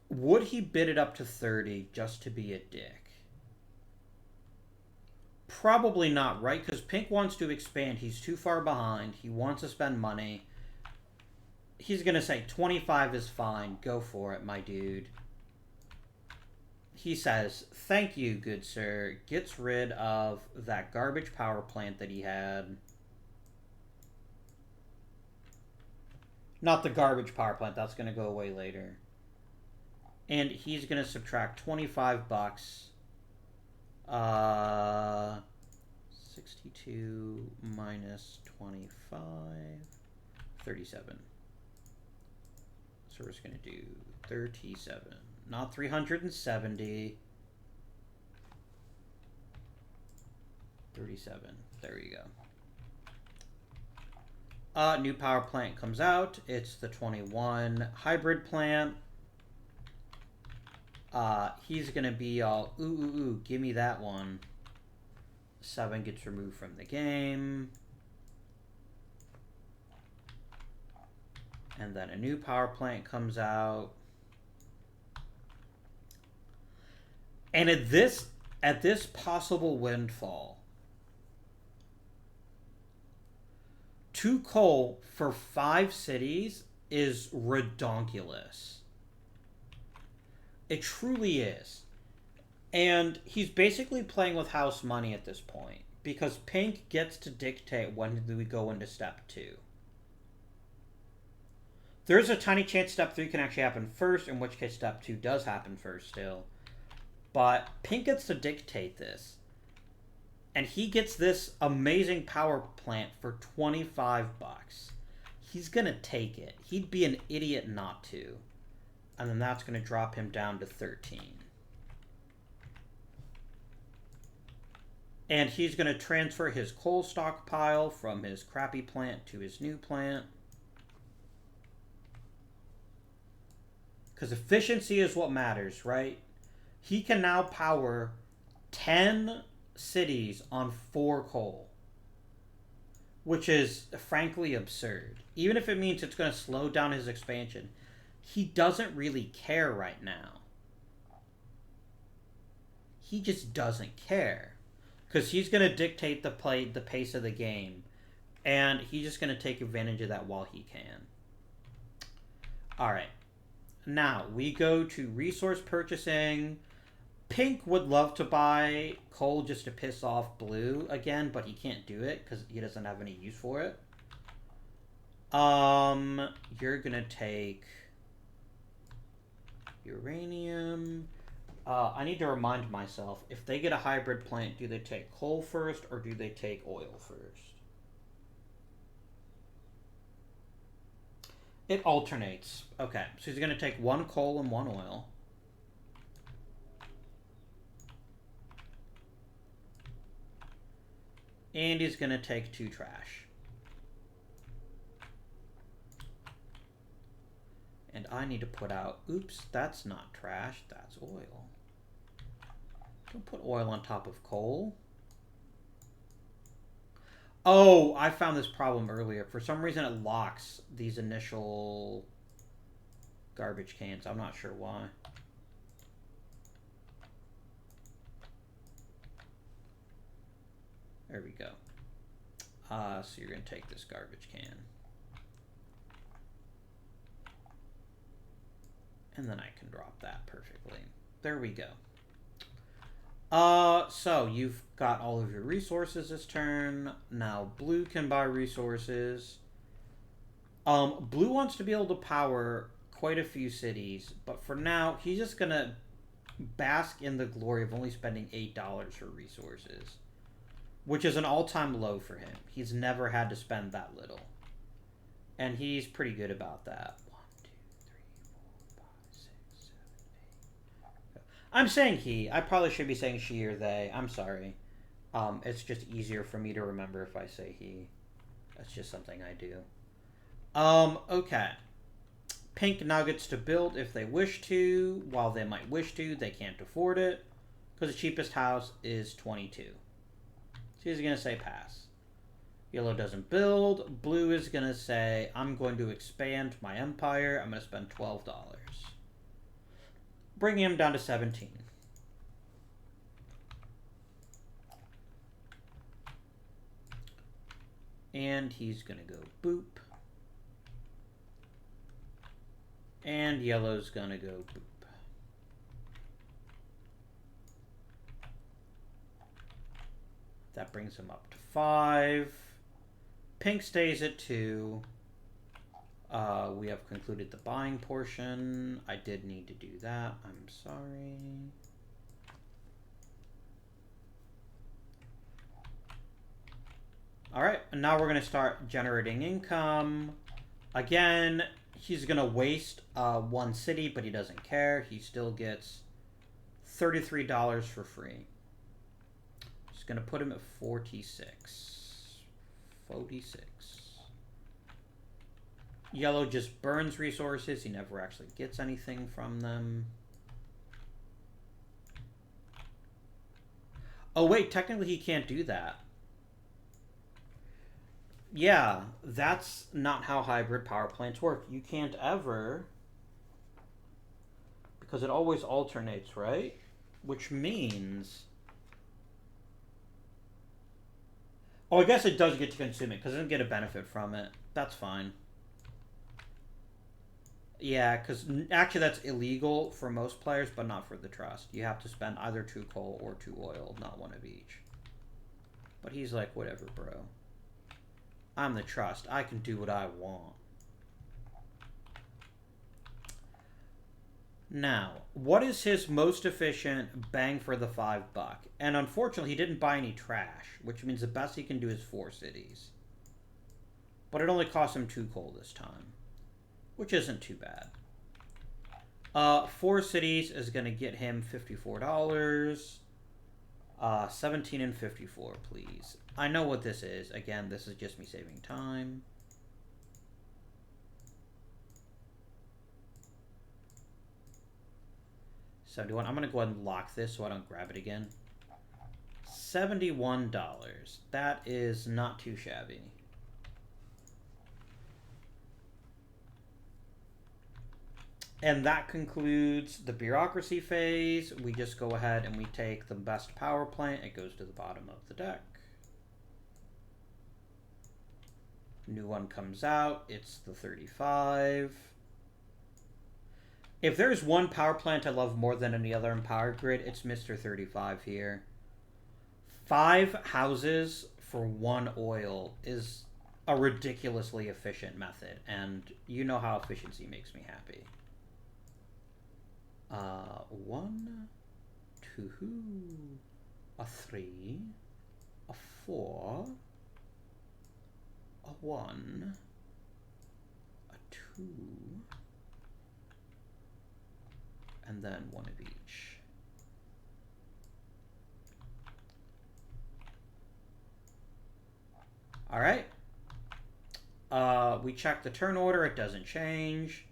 Would he bid it up to 30 just to be a dick? Probably not, right? Because Pink wants to expand. He's too far behind. He wants to spend money. He's going to say 25 is fine. Go for it, my dude. He says, thank you, good sir. Gets rid of that garbage power plant that he had. Not the garbage power plant. That's going to go away later. And he's going to subtract 25 bucks. 62 minus 25. 37. So we're just going to do 37. Not 370. 37. There you go. New power plant comes out. It's the 21 hybrid plant. He's gonna be all, ooh, give me that one. 7 gets removed from the game. And then a new power plant comes out. And at this possible windfall, 2 coal for 5 cities is redonkulous. It truly is. And he's basically playing with house money at this point, because Pink gets to dictate when we go into step 2. There's a tiny chance step 3 can actually happen first, in which case step 2 does happen first still. But Pink gets to dictate this. And he gets this amazing power plant for 25 bucks. He's going to take it. He'd be an idiot not to. And then that's going to drop him down to 13. And he's going to transfer his coal stockpile from his crappy plant to his new plant. Because efficiency is what matters, right? He can now power 10 cities on 4 coal. Which is frankly absurd. Even if it means it's going to slow down his expansion. He doesn't really care right now. He just doesn't care. Because he's going to dictate the pace of the game. And he's just going to take advantage of that while he can. Alright. Now, we go to resource purchasing. Pink would love to buy coal just to piss off Blue again, but he can't do it because he doesn't have any use for it. You're going to take uranium. I need to remind myself, if they get a hybrid plant, do they take coal first or do they take oil first? It alternates. Okay, so he's going to take 1 coal and 1 oil. And he's going to take 2 trash. And I need to put out, oops, that's not trash, that's oil. Don't put oil on top of coal. Oh, I found this problem earlier. For some reason it locks these initial garbage cans. I'm not sure why. There we go. So you're going to take this garbage can. And then I can drop that perfectly. There we go. So you've got all of your resources this turn. Now Blue can buy resources. Blue wants to be able to power quite a few cities, but for now, he's just gonna bask in the glory of only spending $8 for resources. which is an all-time low for him. He's never had to spend that little. And he's pretty good about that. 1, 2, 3, 4, 5, 6, 7, 8. I'm saying he. I probably should be saying she or they. I'm sorry. It's just easier for me to remember if I say he. That's just something I do. Okay. Pink nuggets to build if they wish to. While they might wish to, they can't afford it. Because the cheapest house is 22. So he's going to say pass. Yellow doesn't build. Blue is going to say, I'm going to expand my empire. I'm going to spend $12. Bringing him down to 17. And he's going to go boop. And yellow's going to go boop. That brings him up to 5. Pink stays at 2. We have concluded the buying portion. I did need to do that. I'm sorry. Alright, and now we're going to start generating income. Again, he's going to waste 1 city, but he doesn't care. He still gets $33 for free. Just going to put him at 46. 46. Yellow just burns resources. He never actually gets anything from them. Oh, wait, technically he can't do that. Yeah, that's not how hybrid power plants work. You can't ever, because it always alternates, right? Which means, oh, I guess it does get to consume it, because it doesn't get a benefit from it. That's fine. Yeah, because actually that's illegal for most players, but not for the trust. You have to spend either 2 coal or 2 oil, not one of each. But he's like, whatever, bro. I'm the trust. I can do what I want. Now, what is his most efficient bang for the $5? And unfortunately, he didn't buy any trash, which means the best he can do is 4 cities. But it only cost him 2 coal this time, which isn't too bad. 4 cities is going to get him $54. 17 and 54, please. I know what this is. Again, this is just me saving time. $71. I'm going to go ahead and lock this so I don't grab it again. $71. That is not too shabby. And that concludes the bureaucracy phase. We just go ahead and we take the best power plant. It goes to the bottom of the deck. New one comes out. It's the 35. If there's one power plant I love more than any other in Power Grid, it's Mr. 35 here. 5 houses for 1 oil is a ridiculously efficient method. And you know how efficiency makes me happy. 1, 2, a 3, a 4, a 1, a 2, and then 1 of each. All right. We check the turn order. It doesn't change.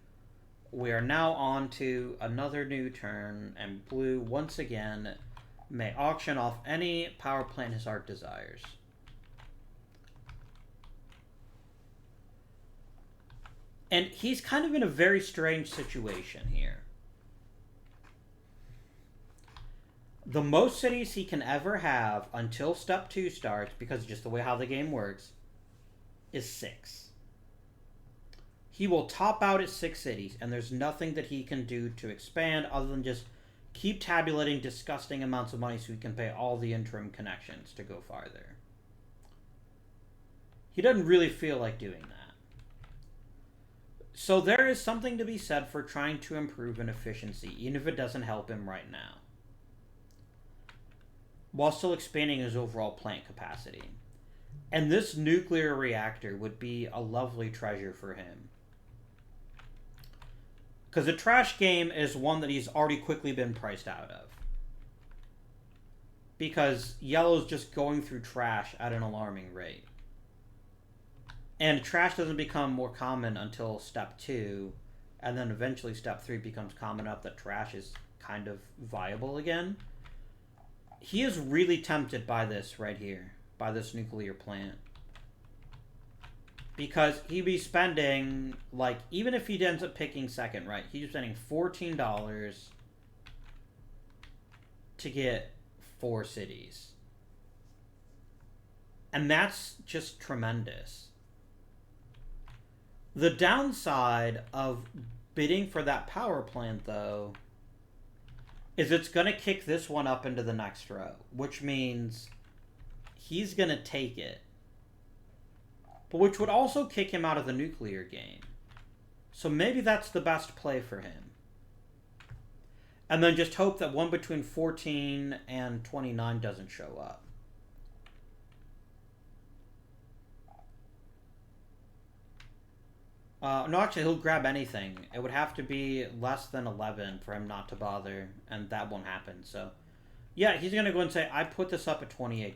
We are now on to another new turn, and blue, once again, may auction off any power plant his heart desires. And he's kind of in a very strange situation here. The most cities he can ever have until step 2 starts, because just the way how the game works, is 6. He will top out at 6 cities, and there's nothing that he can do to expand other than just keep tabulating disgusting amounts of money so he can pay all the interim connections to go farther. He doesn't really feel like doing that. So there is something to be said for trying to improve in efficiency, even if it doesn't help him right now. while still expanding his overall plant capacity. And this nuclear reactor would be a lovely treasure for him. Because a trash game is one that he's already quickly been priced out of. Because yellow's just going through trash at an alarming rate. And trash doesn't become more common until step 2, and then eventually step 3 becomes common enough that trash is kind of viable again. He is really tempted by this right here, by this nuclear plant. Because he'd be spending, like, even if he ends up picking second, right, he's spending $14 to get 4 cities. And that's just tremendous. The downside of bidding for that power plant, though, is it's going to kick this one up into the next row, which means he's going to take it. But which would also kick him out of the nuclear game. So maybe that's the best play for him. And then just hope that one between 14 and 29 doesn't show up. No, actually, he'll grab anything. It would have to be less than 11 for him not to bother, and that won't happen. So, yeah, he's going to go and say, I put this up at $28.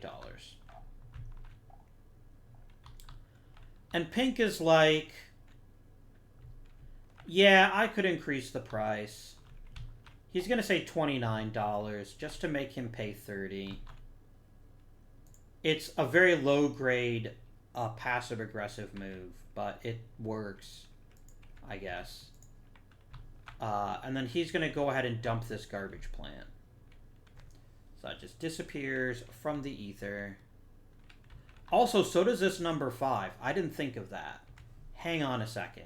And Pink is like, yeah, I could increase the price. He's going to say $29 just to make him pay $30. It's a very low-grade passive-aggressive move, but it works, I guess. And then he's going to go ahead and dump this garbage plant. So it just disappears from the ether. Also, so does this number 5. I didn't think of that. Hang on a second.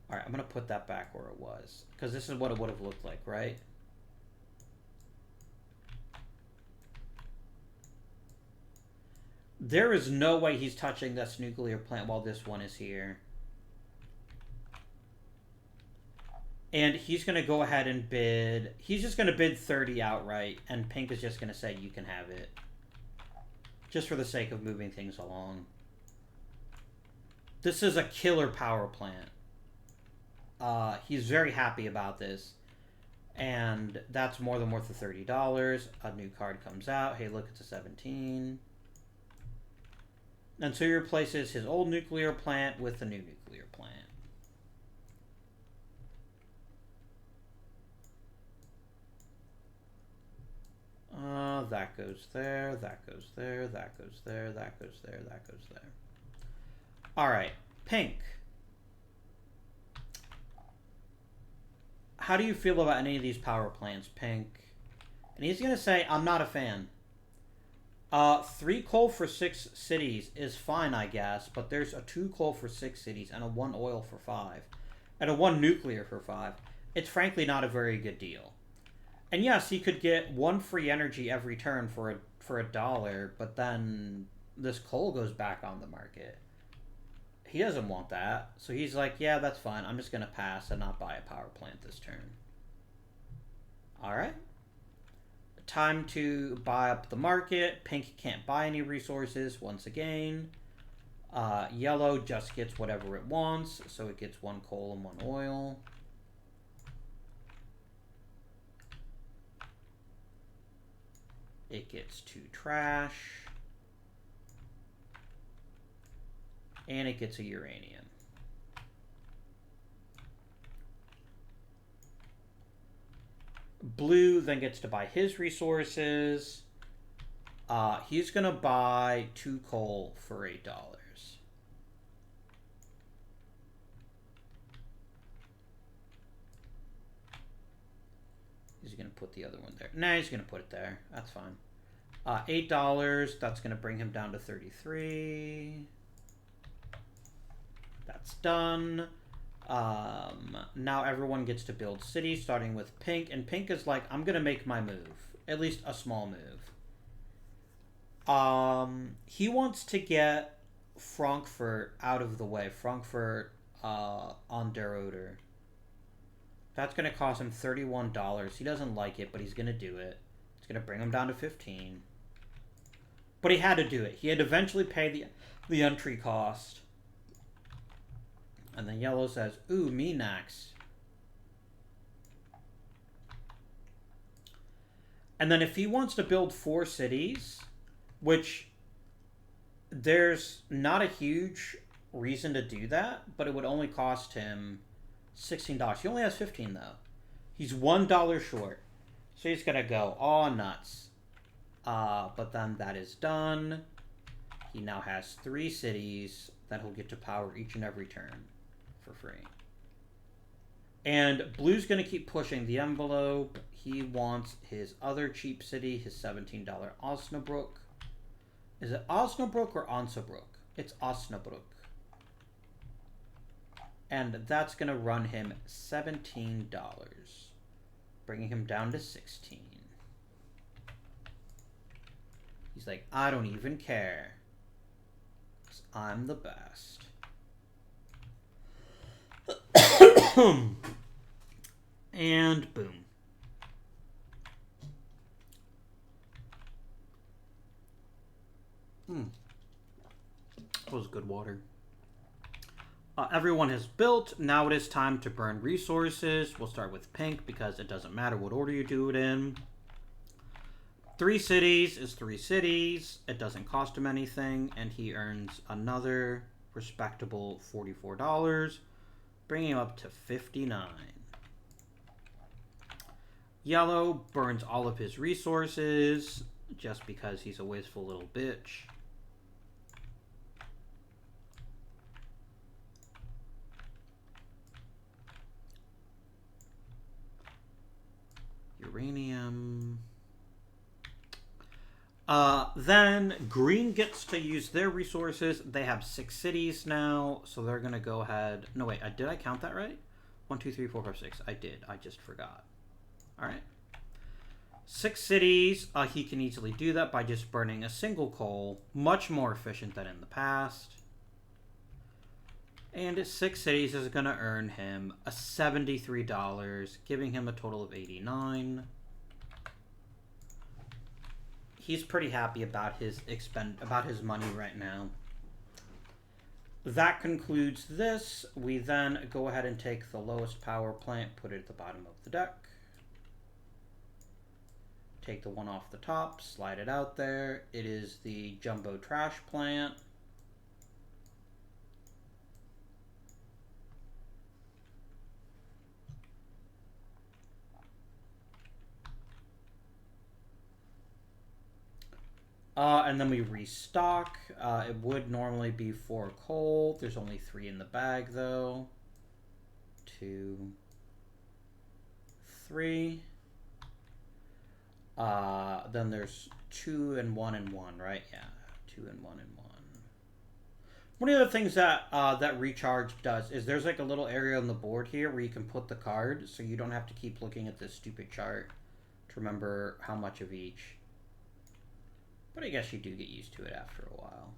Alright, I'm going to put that back where it was. Because this is what it would have looked like, right? There is no way he's touching this nuclear plant while this one is here. And he's going to go ahead and bid. He's just going to bid 30 outright. And Pink is just going to say, you can have it. Just for the sake of moving things along. This is a killer power plant. He's very happy about this. And that's more than worth the $30. A new card comes out. Hey, look, it's a 17. And so he replaces his old nuclear plant with the new nuclear plant. That goes there, that goes there, that goes there, that goes there, that goes there. Alright, Pink. How do you feel about any of these power plants, Pink? And he's going to say, I'm not a fan. 3 coal for 6 cities is fine, I guess, but there's a 2 coal for 6 cities and a 1 oil for 5. And a 1 nuclear for 5. It's frankly not a very good deal. And yes, he could get 1 free energy every turn for a $1, but then this coal goes back on the market. He doesn't want that, so he's like, yeah, that's fine. I'm just going to pass and not buy a power plant this turn. Alright. Time to buy up the market. Pink can't buy any resources once again. Yellow just gets whatever it wants, so it gets 1 coal and 1 oil. It gets 2 trash. And it gets a uranium. Blue then gets to buy his resources. He's going to buy 2 coal for $8. He's going to put the other one there. Nah, he's going to put it there. That's fine. $8. That's going to bring him down to 33. That's done. Now everyone gets to build cities, starting with Pink. And Pink is like, I'm going to make my move. At least a small move. He wants to get Frankfurt out of the way. Frankfurt on der Oder. That's going to cost him $31. He doesn't like it, but he's going to do it. It's going to bring him down to 15. But he had to do it. He had to eventually pay the entry cost. And then yellow says, ooh, me next. And then if he wants to build 4 cities, which there's not a huge reason to do that, but it would only cost him $16. He only has 15 though. He's $1 short. So he's gonna go all nuts. But then that is done. He now has 3 cities that he'll get to power each and every turn for free. And blue's gonna keep pushing the envelope. He wants his other cheap city, his $17 Osnabrück. Is it Osnabrück or Osnabrück? It's Osnabrück. And that's going to run him $17, bringing him down to 16. He's like, I don't even care, 'cause I'm the best. And boom. That was good water. Everyone has built. Now it is time to burn resources. We'll start with pink because it doesn't matter what order you do it in. 3 cities is 3 cities. It doesn't cost him anything, and he earns another respectable $44, bringing him up to 59. Yellow burns all of his resources just because he's a wasteful little bitch. Uranium. Then green gets to use their resources. They have 6 cities now, so they're gonna go ahead. No, wait, did I count that right? 1, 2, 3, 4, 5, 6. I did. I just forgot. All right. 6 cities. He can easily do that by just burning a single coal. Much more efficient than in the past. And 6 cities is going to earn him a $73, giving him a total of 89. He's pretty happy about his money right now. That concludes this. We then go ahead and take the lowest power plant, put it at the bottom of the deck. Take the one off the top, slide it out there. It is the jumbo trash plant. And then we restock. It would normally be 4 coal. There's only 3 in the bag, though. 2, 3. Then there's 2 and 1 and 1, right? Yeah, 2 and 1 and 1. One of the things that that recharge does is there's like a little area on the board here where you can put the card, so you don't have to keep looking at this stupid chart to remember how much of each. But I guess you do get used to it after a while.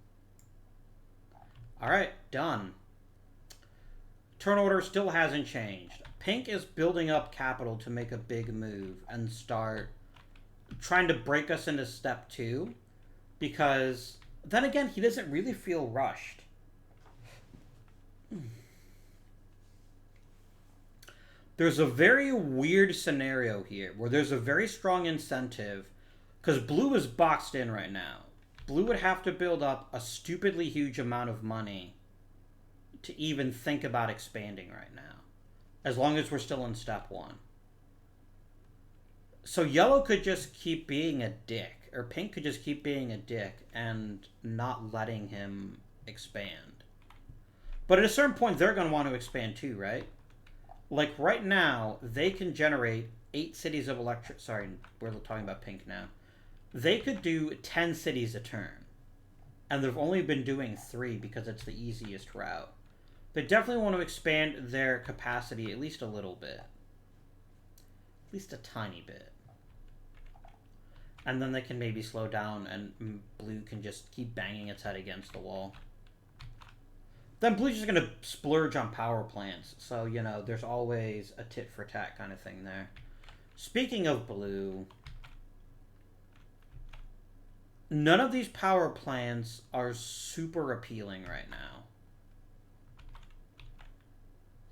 Alright, done. Turn order still hasn't changed. Pink is building up capital to make a big move and start trying to break us into step 2. Because, then again, he doesn't really feel rushed. There's a very weird scenario here where there's a very strong incentive. Because blue is boxed in right now. Blue would have to build up a stupidly huge amount of money to even think about expanding right now. As long as we're still in step 1. So yellow could just keep being a dick. Or pink could just keep being a dick and not letting him expand. But at a certain point, they're going to want to expand too, right? Like right now, they can generate 8 cities of electric... Sorry, we're talking about pink now. They could do 10 cities a turn. And they've only been doing 3 because it's the easiest route. They definitely want to expand their capacity at least a little bit. At least a tiny bit. And then they can maybe slow down and blue can just keep banging its head against the wall. then blue's just going to splurge on power plants. So, you know, there's always a tit for tat kind of thing there. Speaking of blue, none of these power plants are super appealing right now.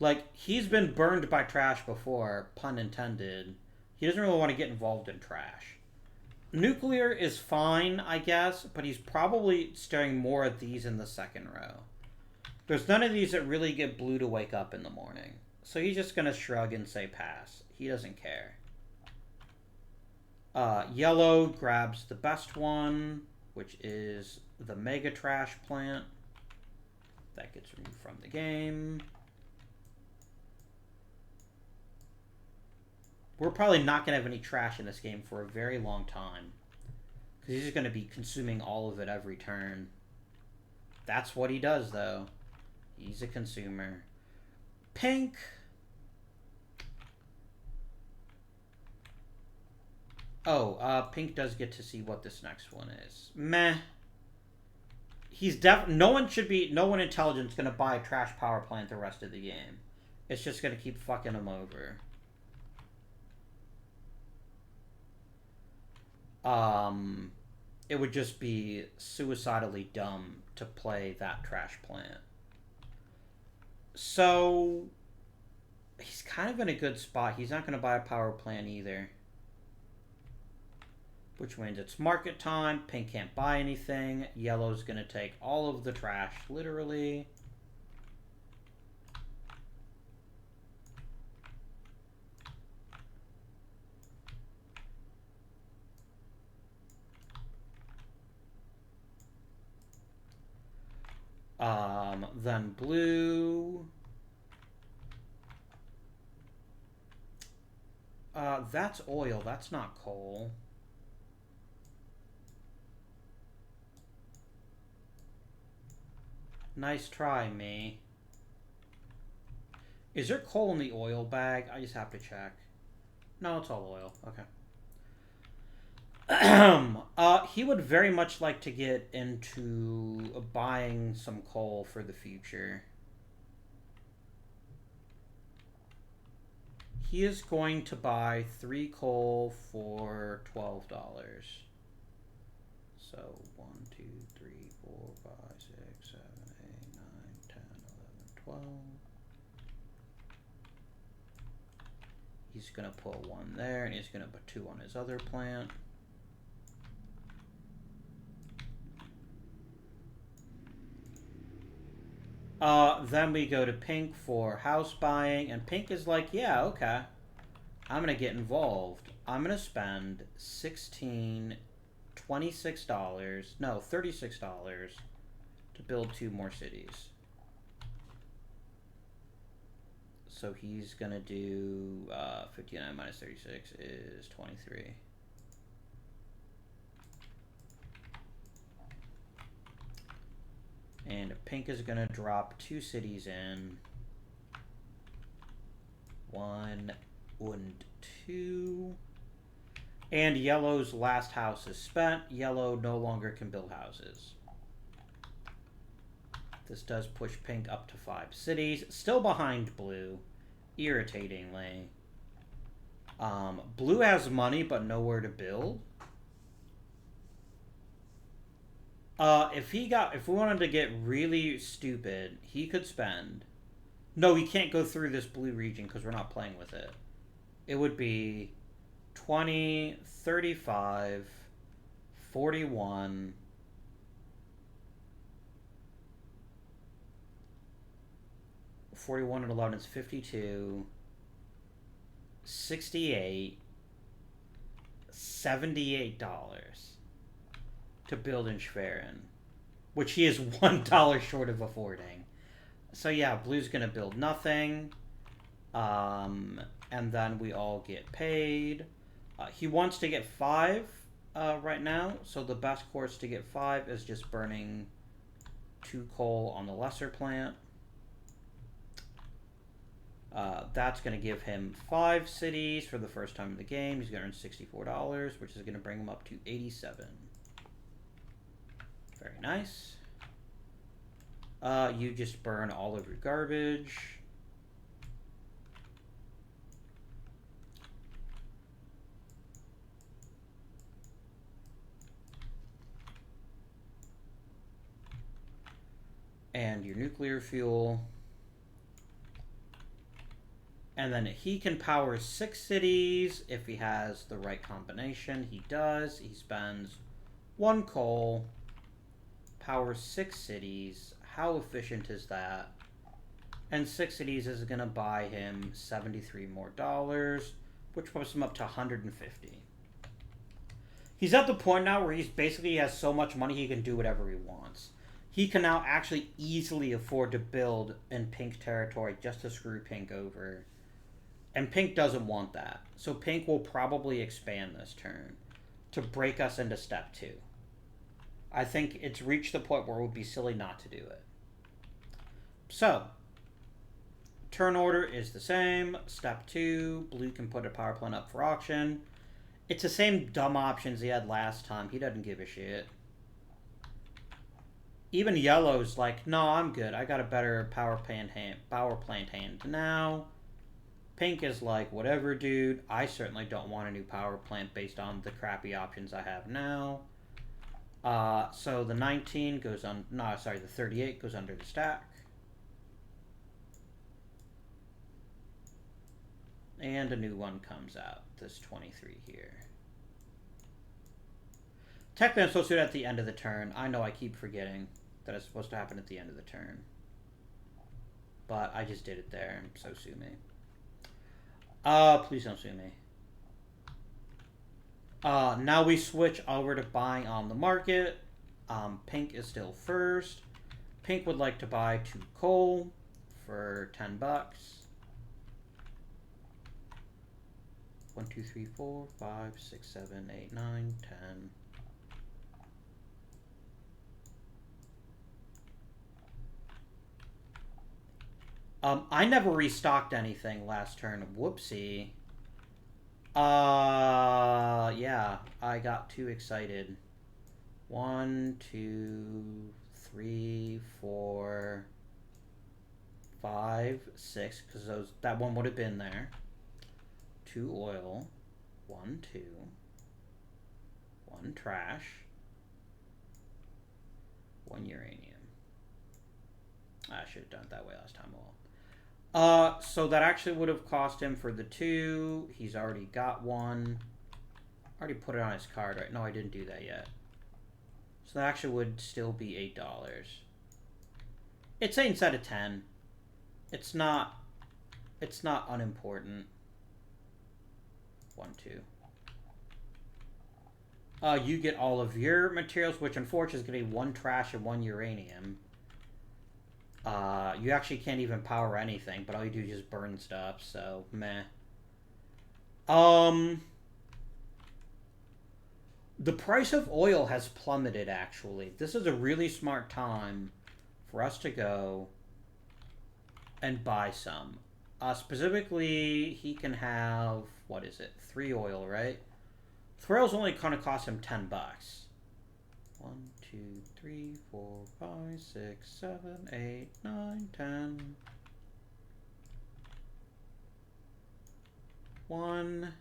Like, he's been burned by trash before, pun intended. He doesn't really want to get involved in trash. Nuclear is fine, I guess, but he's probably staring more at these in the second row. There's none of these that really get blue to wake up in the morning. So he's just going to shrug and say pass. He doesn't care. Yellow grabs the best one, which is the Mega Trash Plant. That gets removed from the game. We're probably not going to have any trash in this game for a very long time. Because he's just going to be consuming all of it every turn. That's what he does, though. He's a consumer. Pink. Oh, pink does get to see what this next one is. Meh. He's no one intelligent's going to buy a trash power plant the rest of the game. It's just going to keep fucking him over. It would just be suicidally dumb to play that trash plant. So, he's kind of in a good spot. He's not going to buy a power plant either. Which means it's market time. Pink can't buy anything. Yellow's going to take all of the trash, literally. Then blue. That's oil. That's not coal. Nice try, me. Is there coal in the oil bag? I just have to check. No, it's all oil. Okay. He would very much like to get into buying some coal for the future. He is going to buy 3 coal for $12. So 1, 2, 3, 4, 5, 6, 7, 8, 9, 10, 11, 12. He's going to put 1 there, and he's going to put 2 on his other plant. Then we go to pink for house buying, and pink is like, yeah, okay. I'm going to get involved. I'm going to spend $26, no, $36 to build 2 more cities. So he's going to do 59 minus 36 is 23. And pink is going to drop 2 cities in. 1 and 2. And yellow's last house is spent. Yellow no longer can build houses. This does push pink up to 5 cities. Still behind blue, irritatingly. Blue has money but nowhere to build. If we wanted to get really stupid, he could spend. No, he can't go through this blue region because we're not playing with it. It would be 20, 35, 41. And 11 is 52. 68. $78 to build in Schwerin, which he is $1 short of affording. So yeah, blue's gonna build nothing, and then we all get paid. He wants to get 5 right now, so the best course to get 5 is just burning 2 coal on the lesser plant. That's going to give him 5 cities for the first time in the game. He's going to earn $64, which is going to bring him up to 87. Very nice. You just burn all of your garbage. And your nuclear fuel. And then he can power 6 cities if he has the right combination. He does. He spends 1 coal, powers 6 cities. How efficient is that? And 6 cities is going to buy him $73 more, which puts him up to 150. He's at the point now where he's basically has so much money he can do whatever he wants. He can now actually easily afford to build in pink territory just to screw pink over. And pink doesn't want that. So pink will probably expand this turn to break us into step 2. I think it's reached the point where it would be silly not to do it. So, turn order is the same. Step 2, blue can put a power plant up for auction. It's the same dumb options he had last time. He doesn't give a shit. Even yellow's like, no, I'm good. I got a better power plant hand now. Pink is like, whatever, dude. I certainly don't want a new power plant based on the crappy options I have now. So the 19 goes on. No, sorry, the 38 goes under the stack. And a new one comes out. This 23 here. Technically, I'm supposed to do it at the end of the turn. I know I keep forgetting that it's supposed to happen at the end of the turn. But I just did it there, so sue me. Please don't sue me. Now we switch over to buying on the market. Pink is still first. Pink would like to buy 2 coal for $10. 1, 2, 3, 4, 5, 6, 7, 8, 9, 10. I never restocked anything last turn. Whoopsie. Yeah, I got too excited. 1, 2, 3, 4, 5, 6, because that one would have been there. 2 oil, 1, 2, 1 trash, 1 uranium. I should have done it that way last time. So that actually would have cost him for the 2. He's already got 1. Already put it on his card, right? No, I didn't do that yet. So that actually would still be $8. It's 8 instead of 10. It's not unimportant. 1, 2. You get all of your materials, which unfortunately is going to be 1 trash and 1 uranium. You actually can't even power anything, but all you do is just burn stuff, so meh. The price of oil has plummeted, actually. This is a really smart time for us to go and buy some. Specifically, he can have, what is it, 3 oil, right? 3 oil's only going to cost him $10. 1, 2, 3, 4, 5, 6, 7, 8, 9, 10. 1,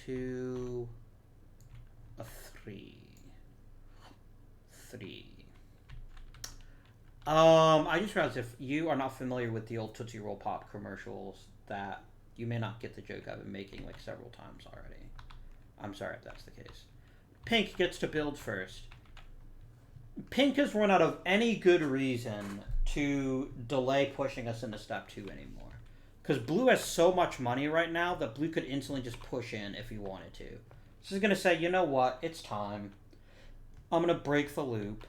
2, 3. I just realized if you are not familiar with the old Tootsie Roll Pop commercials, that you may not get the joke I've been making like several times already. I'm sorry if that's the case. Pink gets to build first. Pink has run out of any good reason to delay pushing us into step 2 anymore. Because blue has so much money right now that blue could instantly just push in if he wanted to. So he's going to say, you know what, it's time. I'm going to break the loop.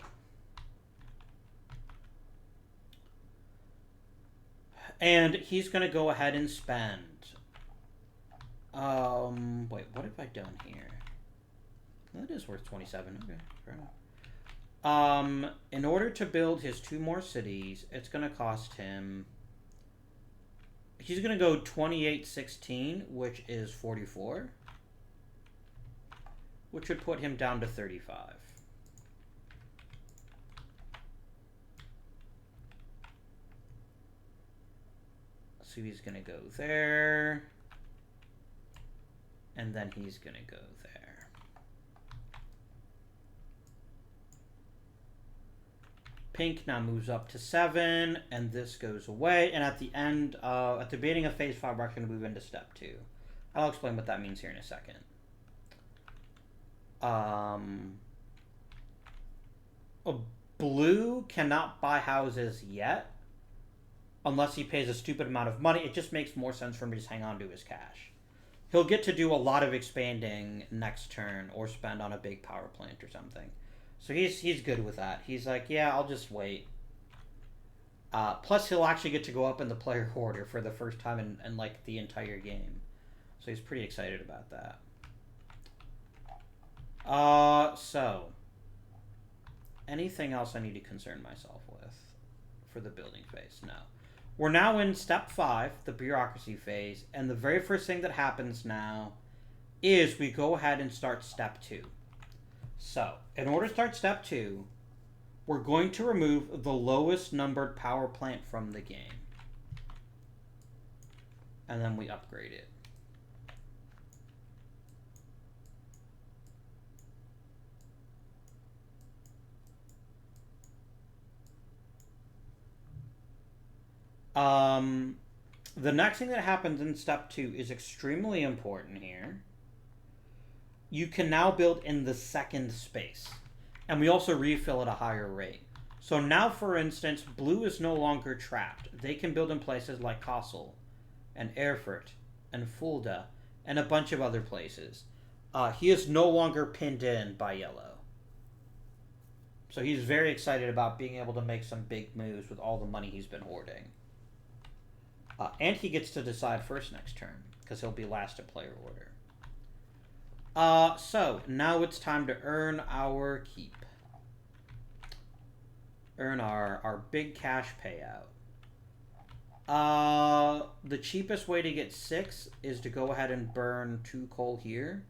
And he's going to go ahead and spend. Wait, what have I done here? That is worth 27. Okay, fair enough. In order to build his 2 more cities, it's going to cost him... He's going to go 2816, which is 44. Which would put him down to 35. So he's going to go there. And then he's going to go there. Pink now moves up to 7, and this goes away. And at the end, at the beginning of phase 5, we're actually going to move into step 2. I'll explain what that means here in a second. Blue cannot buy houses yet, unless he pays a stupid amount of money. It just makes more sense for him to just hang on to his cash. He'll get to do a lot of expanding next turn, or spend on a big power plant or something. So he's good with that. He's like, yeah, I'll just wait. Plus, he'll actually get to go up in the player order for the first time in like the entire game. So he's pretty excited about that. So anything else I need to concern myself with for the building phase? No. We're now in step 5, the bureaucracy phase, and the very first thing that happens now is we go ahead and start step 2. So, in order to start step 2, we're going to remove the lowest numbered power plant from the game. And then we upgrade it. The next thing that happens in step 2 is extremely important here. You can now build in the second space. And we also refill at a higher rate. So now, for instance, blue is no longer trapped. They can build in places like Kassel, and Erfurt, and Fulda, and a bunch of other places. He is no longer pinned in by yellow. So he's very excited about being able to make some big moves with all the money he's been hoarding. And he gets to decide first next turn, because he'll be last at player order. So, now it's time to earn our keep. Earn our big cash payout. The cheapest way to get 6 is to go ahead and burn 2 coal here.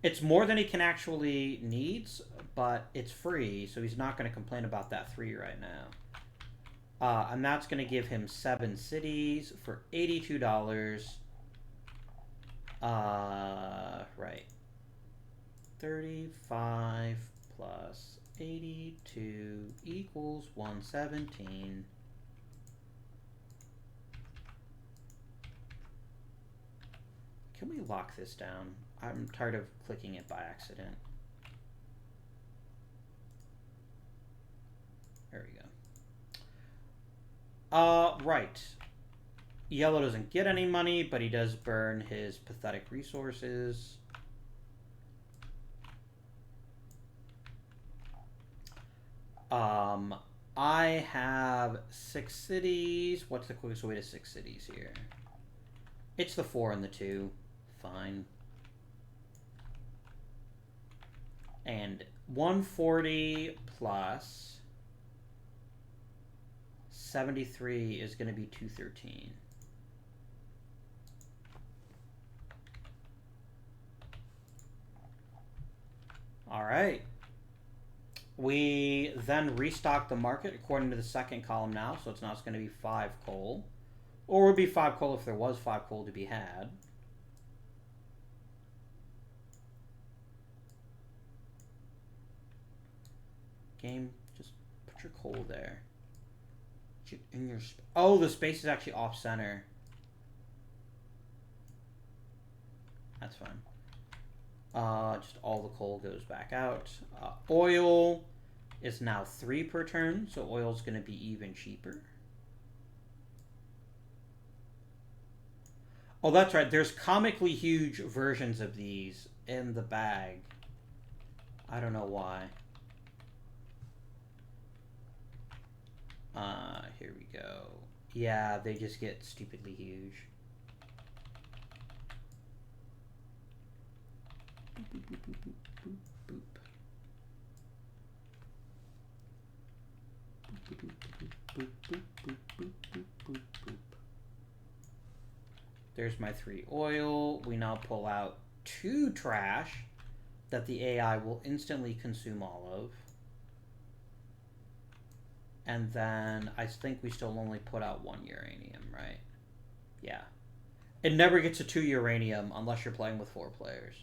It's more than he can actually needs, but it's free, so he's not going to complain about that 3 right now. And that's going to give him 7 cities for $82. Right. 35 plus 82 equals 117. Can we lock this down? I'm tired of clicking it by accident. There we go. Right. Yellow doesn't get any money, but he does burn his pathetic resources. I have 6 cities. What's the quickest way to 6 cities here? It's the 4 and the 2. Fine. And 140 plus 73 is going to be 213. All right. We then restock the market according to the second column now, so it's now going to be 5 coal. Or it would be 5 coal if there was 5 coal to be had. Game, just put your coal there. In your oh, the space is actually off center. That's fine. Just all the coal goes back out. Oil is now 3 per turn, so oil's going to be even cheaper. Oh, that's right. There's comically huge versions of these in the bag. I don't know why. Here we go. Yeah, they just get stupidly huge. Boop, boop, boop, boop, boop, boop. Boop, boop, boop, boop, boop, boop, boop, boop, boop. There's my 3 oil. We now pull out 2 trash that the AI will instantly consume all of. And then I think we still only put out 1 uranium, right? Yeah. It never gets a 2 uranium unless you're playing with 4 players.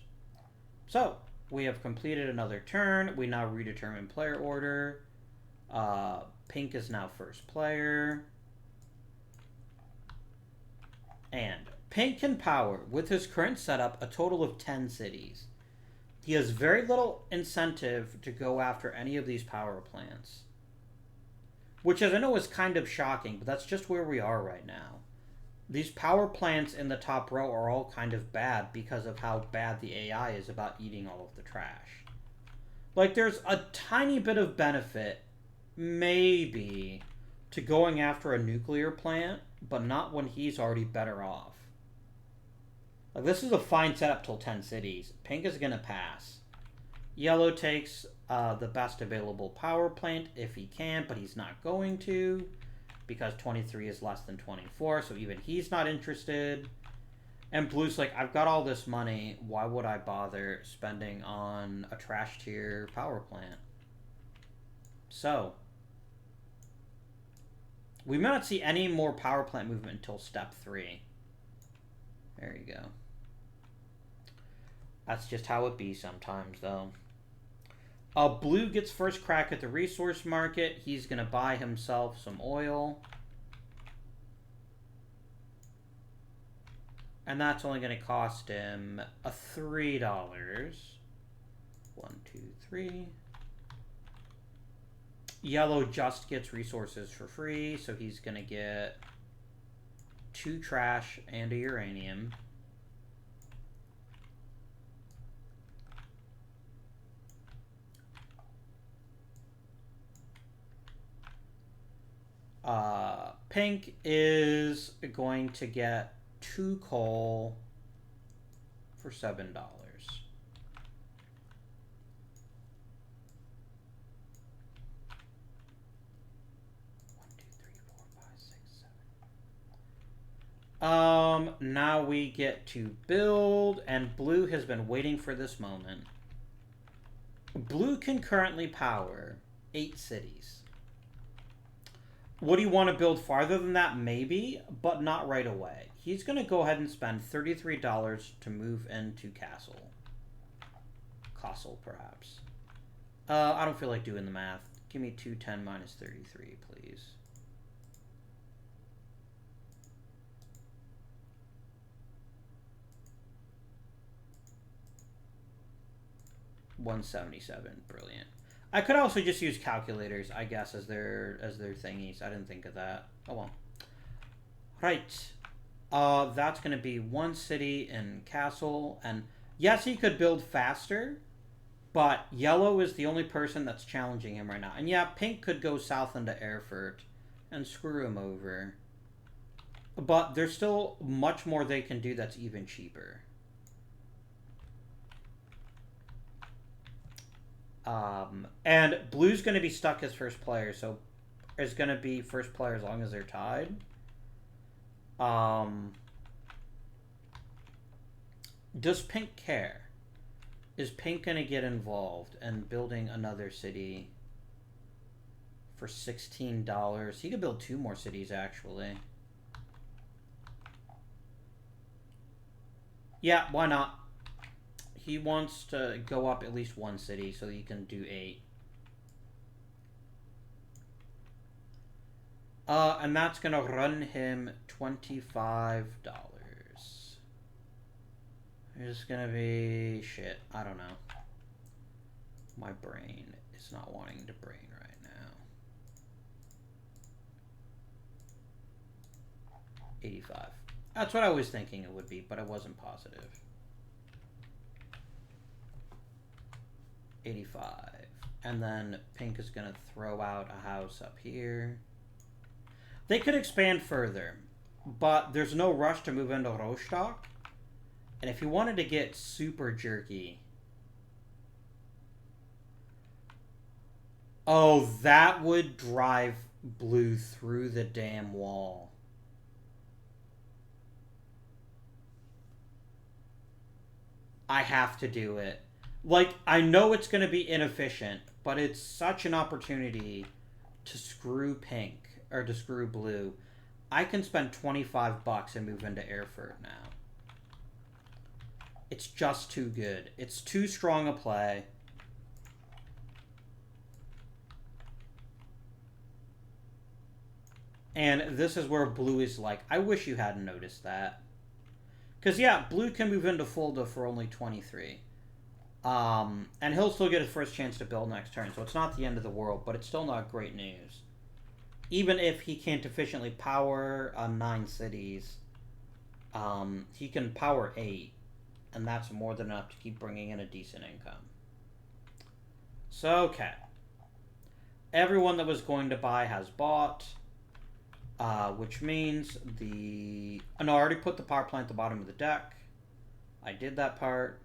So, we have completed another turn. We now redetermine player order. Pink is now first player. And Pink can power, with his current setup, a total of 10 cities. He has very little incentive to go after any of these power plants. Which, as I know, is kind of shocking, but that's just where we are right now. These power plants in the top row are all kind of bad because of how bad the AI is about eating all of the trash. Like, there's a tiny bit of benefit, maybe, to going after a nuclear plant, but not when he's already better off. Like, this is a fine setup till 10 cities. Pink is going to pass. Yellow takes the best available power plant if he can, but he's not going to, because 23 is less than 24, so even he's not interested. And Blue's like, I've got all this money, why would I bother spending on a trash tier power plant? So, we may not see any more power plant movement until step 3. There you go. That's just how it be sometimes, though. Blue gets first crack at the resource market. He's going to buy himself some oil. And that's only going to cost him $3. 1, 2, 3. Yellow just gets resources for free, so he's going to get 2 trash and a uranium. Pink is going to get 2 coal for $7. 1, 2, 3, 4, 5, 6, 7. Now we get to build, and Blue has been waiting for this moment. Blue can currently power 8 cities. Would he want to build farther than that? Maybe, but not right away. He's going to go ahead and spend $33 to move into Castle. Castle, perhaps. I don't feel like doing the math. Give me 210 minus 33, please. $177. Brilliant. I could also just use calculators, I guess, as their thingies. I didn't think of that. Oh well. Right. That's going to be 1 city in Castle. And yes, he could build faster, but Yellow is the only person that's challenging him right now. And yeah, Pink could go south into Erfurt and screw him over. But there's still much more they can do that's even cheaper. And Blue's going to be stuck as first player, so is going to be first player as long as they're tied. Does Pink care? Is Pink going to get involved in building another city for $16? He could build 2 more cities, actually. Yeah, why not? He wants to go up at least 1 city so he can do 8. And that's going to run him $25. It's going to be... shit, I don't know. My brain is not wanting to brain right now. 85. That's what I was thinking it would be, but I wasn't positive. 85. And then Pink is going to throw out a house up here. They could expand further, but there's no rush to move into Rostock. And if you wanted to get super jerky... oh, that would drive Blue through the damn wall. I have to do it. Like, I know it's going to be inefficient, but it's such an opportunity to screw Pink, or to screw Blue. I can spend $25 and move into Erfurt now. It's just too good. It's too strong a play. And this is where blue is like, I wish you hadn't noticed that. Because, yeah, blue can move into Fulda for only 23. And he'll still get his first chance to build next turn, so it's not the end of the world, but it's still not great news. Even if he can't efficiently power 9 cities, he can power 8, and that's more than enough to keep bringing in a decent income. So, okay. Everyone that was going to buy has bought, which means the... Oh, no, I already put the power plant at the bottom of the deck. I did that part.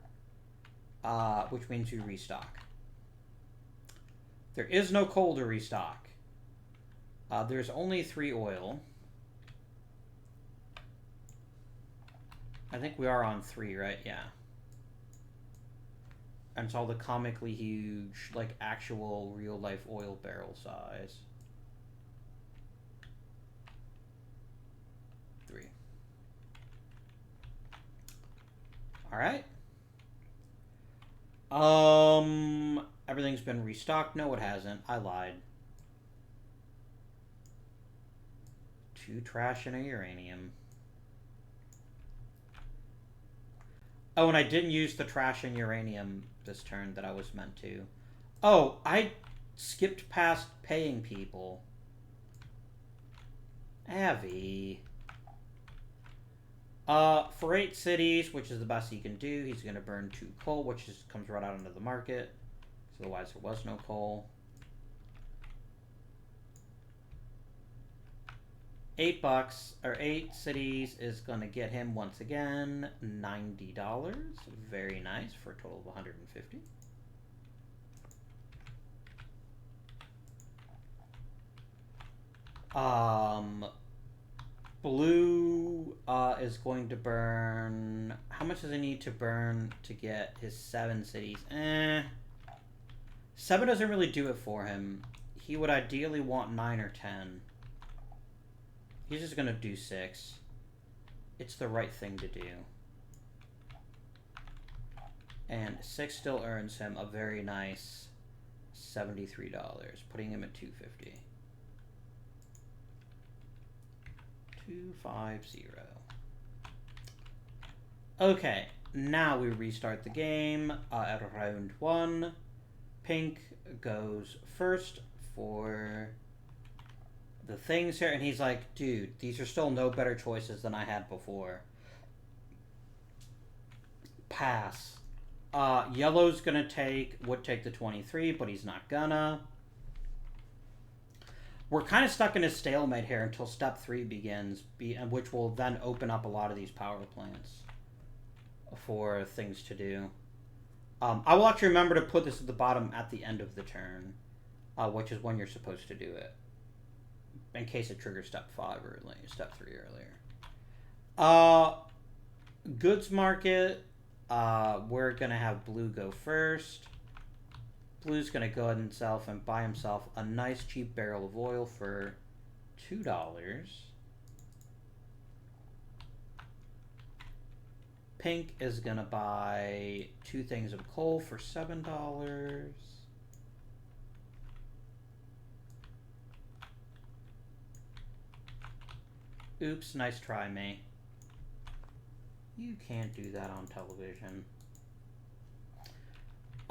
Which means you restock. There is no coal to restock. There's only 3 oil. I think we are on 3, right? Yeah. And it's all the comically huge, like, actual real-life oil barrel size. 3. Alright. Everything's been restocked. No, it hasn't. I lied. 2 trash and a uranium. Oh, and I didn't use the trash and uranium this turn that I was meant to. Oh, I skipped past paying people. Avi. For 8 cities, which is the best he can do, he's going to burn 2 coal, which comes right out into the market. So otherwise there was no coal. $8, or 8 cities is going to get him, once again, $90. Very nice, for a total of $150. Blue is going to burn... How much does he need to burn to get his 7 cities? 7 doesn't really do it for him. He would ideally want 9 or 10. He's just going to do 6. It's the right thing to do. And 6 still earns him a very nice $73, putting him at $250. 250. Okay, now we restart the game at round 1. Pink goes first for the things here, and he's like, dude, these are still no better choices than I had before. Pass. Yellow's would take the 23, but he's not gonna. We're kind of stuck in a stalemate here until step 3 begins, which will then open up a lot of these power plants for things to do. I will actually remember to put this at the bottom at the end of the turn, which is when you're supposed to do it, in case it triggers step 5 early, step 3 earlier. Goods market, we're going to have blue go first. Blue's going to go ahead and buy himself a nice cheap barrel of oil for $2. Pink is going to buy 2 things of coal for $7. Oops, nice try, mate. You can't do that on television.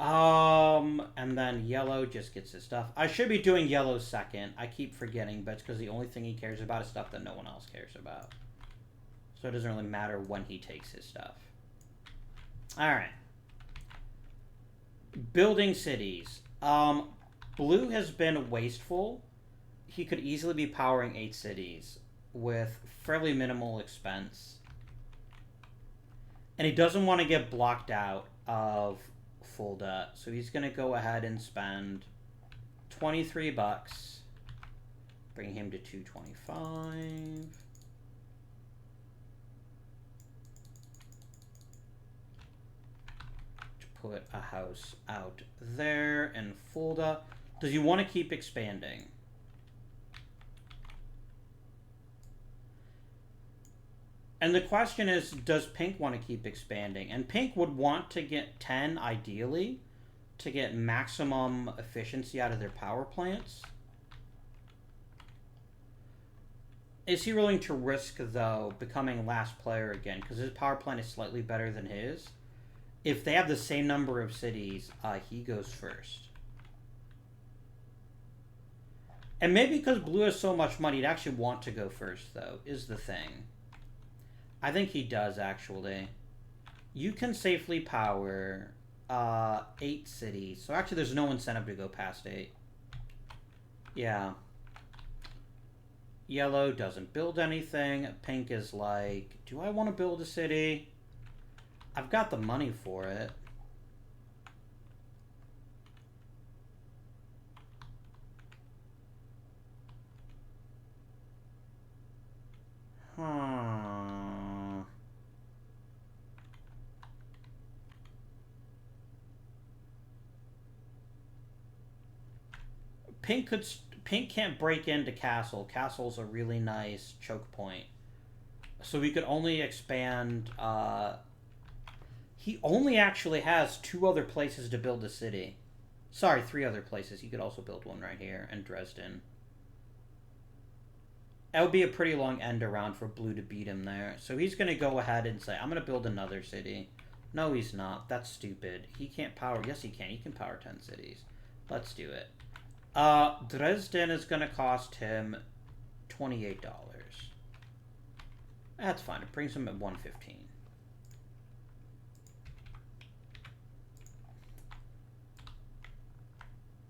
And then yellow just gets his stuff. I should be doing yellow second. I keep forgetting, but it's because the only thing he cares about is stuff that no one else cares about. So it doesn't really matter when he takes his stuff. Alright. Building cities. Blue has been wasteful. He could easily be powering 8 cities with fairly minimal expense. And he doesn't want to get blocked out of Fulda, so he's going to go ahead and spend $23, bring him to $225. To put a house out there in Fulda. Does he want to keep expanding? And the question is, does Pink want to keep expanding? And Pink would want to get 10, ideally, to get maximum efficiency out of their power plants. Is he willing to risk, though, becoming last player again? Because his power plant is slightly better than his. If they have the same number of cities, he goes first. And maybe because Blue has so much money, he'd actually want to go first, though, is the thing. I think he does, actually. You can safely power 8 cities. So actually, there's no incentive to go past 8. Yeah. Yellow doesn't build anything. Pink is like, do I want to build a city? I've got the money for it. Pink can't break into Castle. Castle's a really nice choke point. So we could only expand. He only actually has 2 other places to build a city. Sorry, 3 other places. He could also build one right here in Dresden. That would be a pretty long end around for Blue to beat him there. So he's going to go ahead and say, I'm going to build another city. No, he's not. That's stupid. He can't power. Yes, he can. He can power 10 cities. Let's do it. Dresden is going to cost him $28. That's fine. It brings him at 115.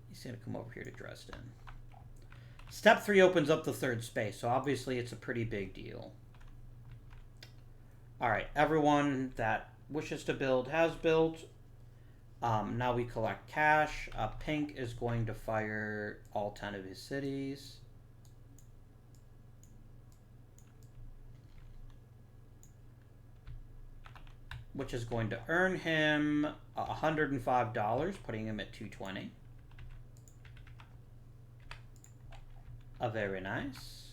He's going to come over here to Dresden. Step 3 opens up the 3rd space, so obviously it's a pretty big deal. Alright, everyone that wishes to build has built. Now we collect cash. Pink is going to fire all 10 of his cities. Which is going to earn him $105, putting him at 220. Very nice.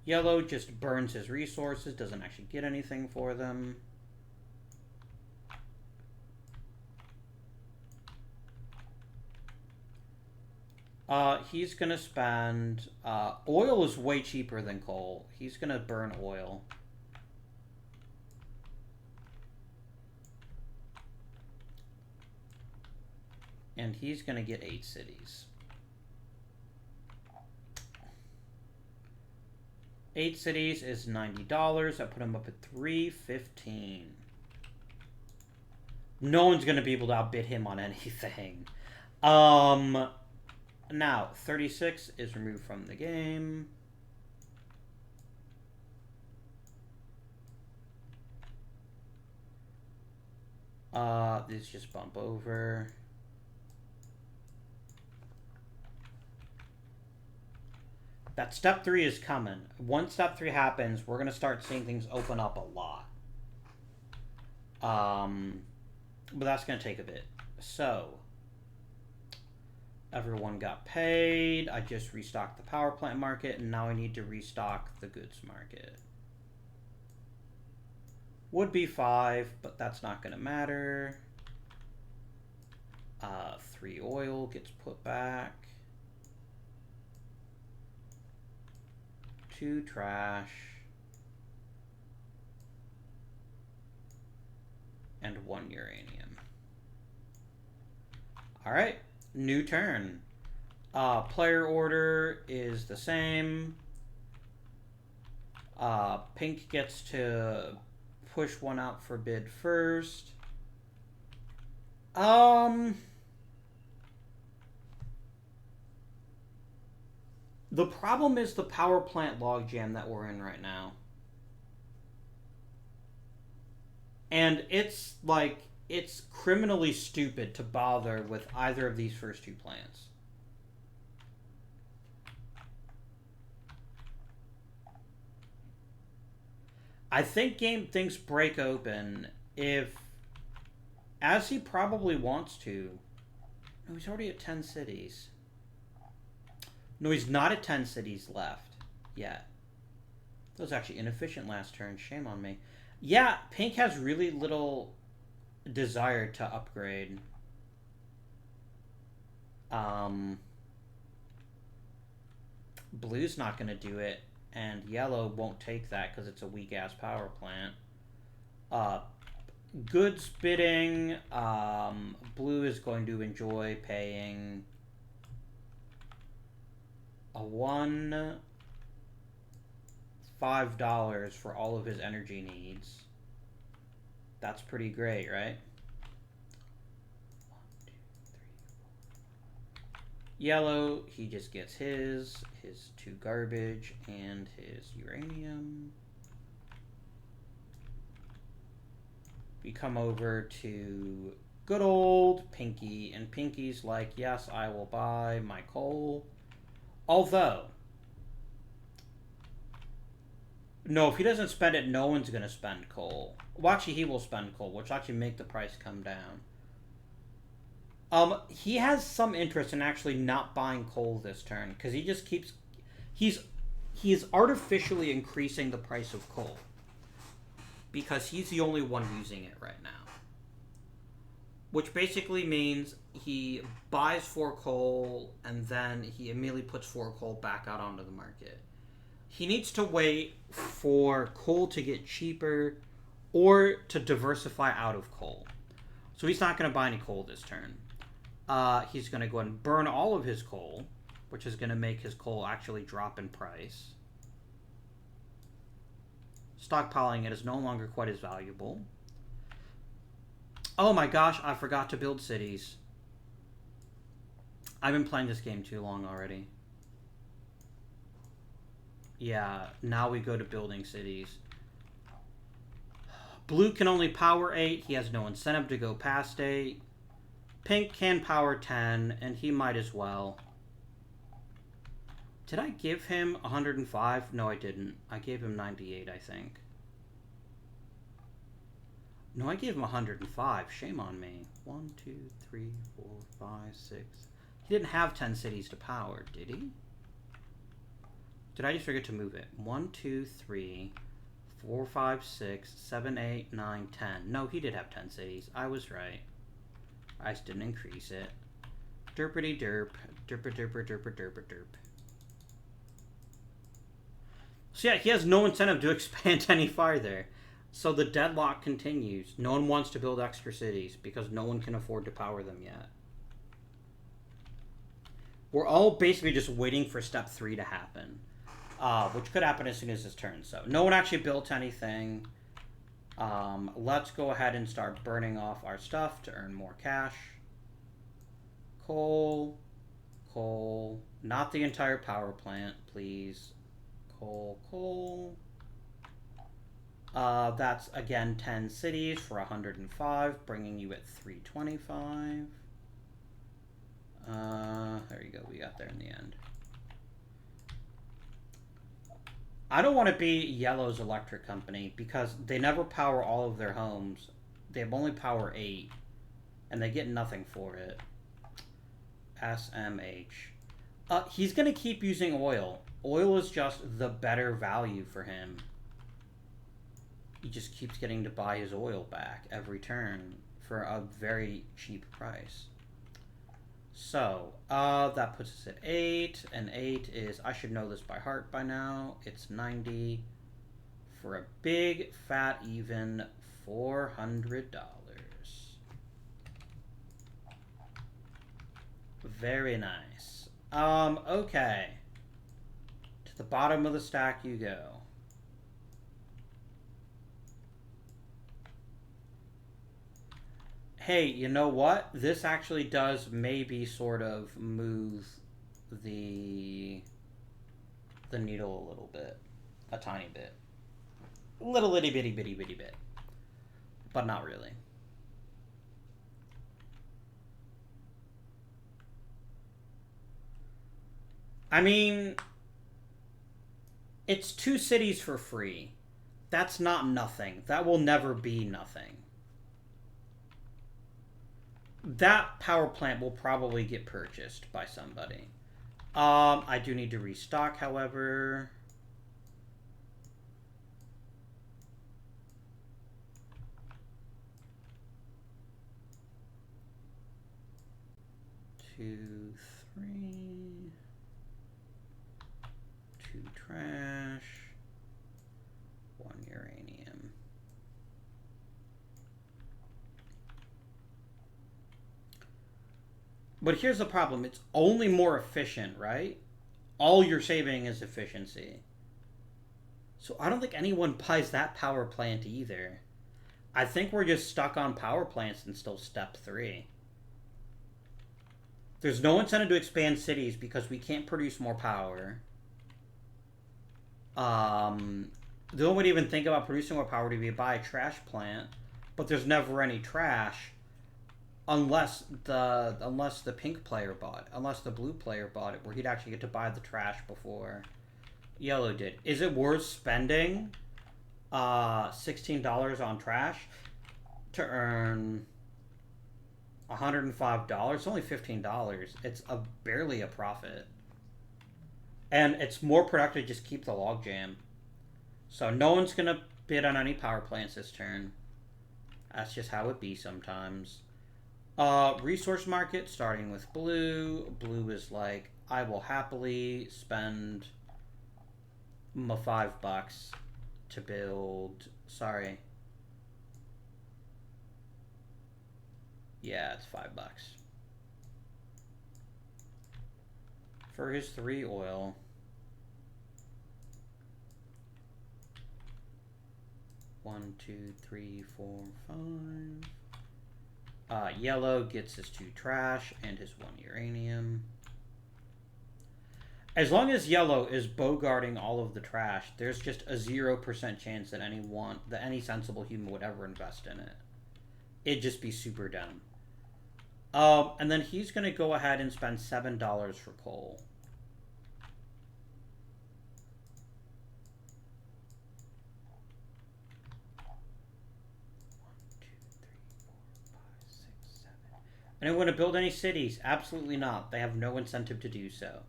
Yellow just burns his resources, doesn't actually get anything for them. He's going to spend... oil is way cheaper than coal. He's going to burn oil. And he's going to get 8 cities. 8 cities is $90. I put him up at $315. No one's going to be able to outbid him on anything. Now, 36 is removed from the game. These just bump over. That step 3 is coming. Once step 3 happens, we're going to start seeing things open up a lot. But that's going to take a bit. So, everyone got paid. I just restocked the power plant market, and now I need to restock the goods market. Would be 5, but that's not going to matter. 3 oil gets put back. 2 trash. And 1 uranium. Alright, new turn. Player order is the same. Pink gets to push one out for bid first. The problem is the power plant logjam that we're in right now. And it's like, it's criminally stupid to bother with either of these first 2 plants. I think game things break open if, as he probably wants to. No, he's already at 10 cities. No, he's not at 10 cities left yet. That was actually inefficient last turn. Shame on me. Yeah, pink has really little desire to upgrade. Blue's not going to do it, and yellow won't take that because it's a weak-ass power plant. Goods bidding. Blue is going to enjoy paying a $5 for all of his energy needs. That's pretty great, right? 1, 2, 3, 4. Yellow, he just gets his 2 garbage, and his uranium. We come over to good old Pinky, and Pinky's like, yes, I will buy my coal. Although, no, if he doesn't spend it, no one's going to spend coal. Well, actually, he will spend coal, which will actually make the price come down. He has some interest in actually not buying coal this turn, because he just keeps... He's artificially increasing the price of coal. Because he's the only one using it right now. Which basically means he buys 4 coal, and then he immediately puts 4 coal back out onto the market. He needs to wait for coal to get cheaper, or to diversify out of coal. So he's not going to buy any coal this turn. He's going to go ahead and burn all of his coal, which is going to make his coal actually drop in price. Stockpiling it is no longer quite as valuable. Oh my gosh, I forgot to build cities. I've been playing this game too long already. Yeah, now we go to building cities. Blue can only power 8. He has no incentive to go past 8. Pink can power 10, and he might as well. Did I give him 105? No, I didn't. I gave him 98, I think. No, I gave him 105. Shame on me. 1, 2, 3, 4, 5, 6. He didn't have 10 cities to power, did he? Did I just forget to move it? 1, 2, 3, 4, 5, 6, 7, 8, 9, 10. No, he did have 10 cities. I was right. I just didn't increase it. Derpity derp. Derpa derpa derpa derpa derp. So yeah, he has no incentive to expand any farther. So the deadlock continues. No one wants to build extra cities because no one can afford to power them yet. We're all basically just waiting for step 3 to happen. Which could happen as soon as this turn. So no one actually built anything. Let's go ahead and start burning off our stuff to earn more cash. Coal. Coal. Not the entire power plant, please. Coal, coal. That's, again, 10 cities for 105, bringing you at 325. There you go, we got there in the end. I don't want to be Yellow's electric company because they never power all of their homes. They only power 8, and they get nothing for it. SMH. He's going to keep using oil. Oil is just the better value for him. He just keeps getting to buy his oil back every turn for a very cheap price. So, that puts us at 8, and 8 is, I should know this by heart by now, it's 90 for a big, fat, even $400. Very nice. Okay. To the bottom of the stack you go. Hey, you know what? This actually does maybe sort of move the needle a little bit. A tiny bit. Little itty bitty bitty bitty bit. But not really. I mean, it's 2 cities for free. That's not nothing. That will never be nothing. That power plant will probably get purchased by somebody. I do need to restock, however. 2, 3. 2 trash. 1 uranium. But here's the problem. It's only more efficient, right? All you're saving is efficiency. So I don't think anyone buys that power plant either. I think we're just stuck on power plants until step 3. There's no incentive to expand cities because we can't produce more power. The only way to even think about producing more power would be to buy a trash plant, but there's never any trash unless the pink player bought, unless the blue player bought it, where he'd actually get to buy the trash before yellow did. Is it worth spending $16 on trash to earn $105? It's only $15. It's barely a profit. And it's more productive to just keep the logjam. So no one's going to bid on any power plants this turn. That's just how it be sometimes. Resource market, starting with blue. Blue is like, I will happily spend my $5 to build... Sorry. Yeah, it's $5. For his 3 oil. One, two, three, 4, 5. Yellow gets his 2 trash and his 1 uranium. As long as yellow is bogarting all of the trash, there's just a 0% chance that any sensible human would ever invest in it. It'd just be super dumb. And then he's going to go ahead and spend $7 for coal. Anyone to build any cities? Absolutely not. They have no incentive to do so.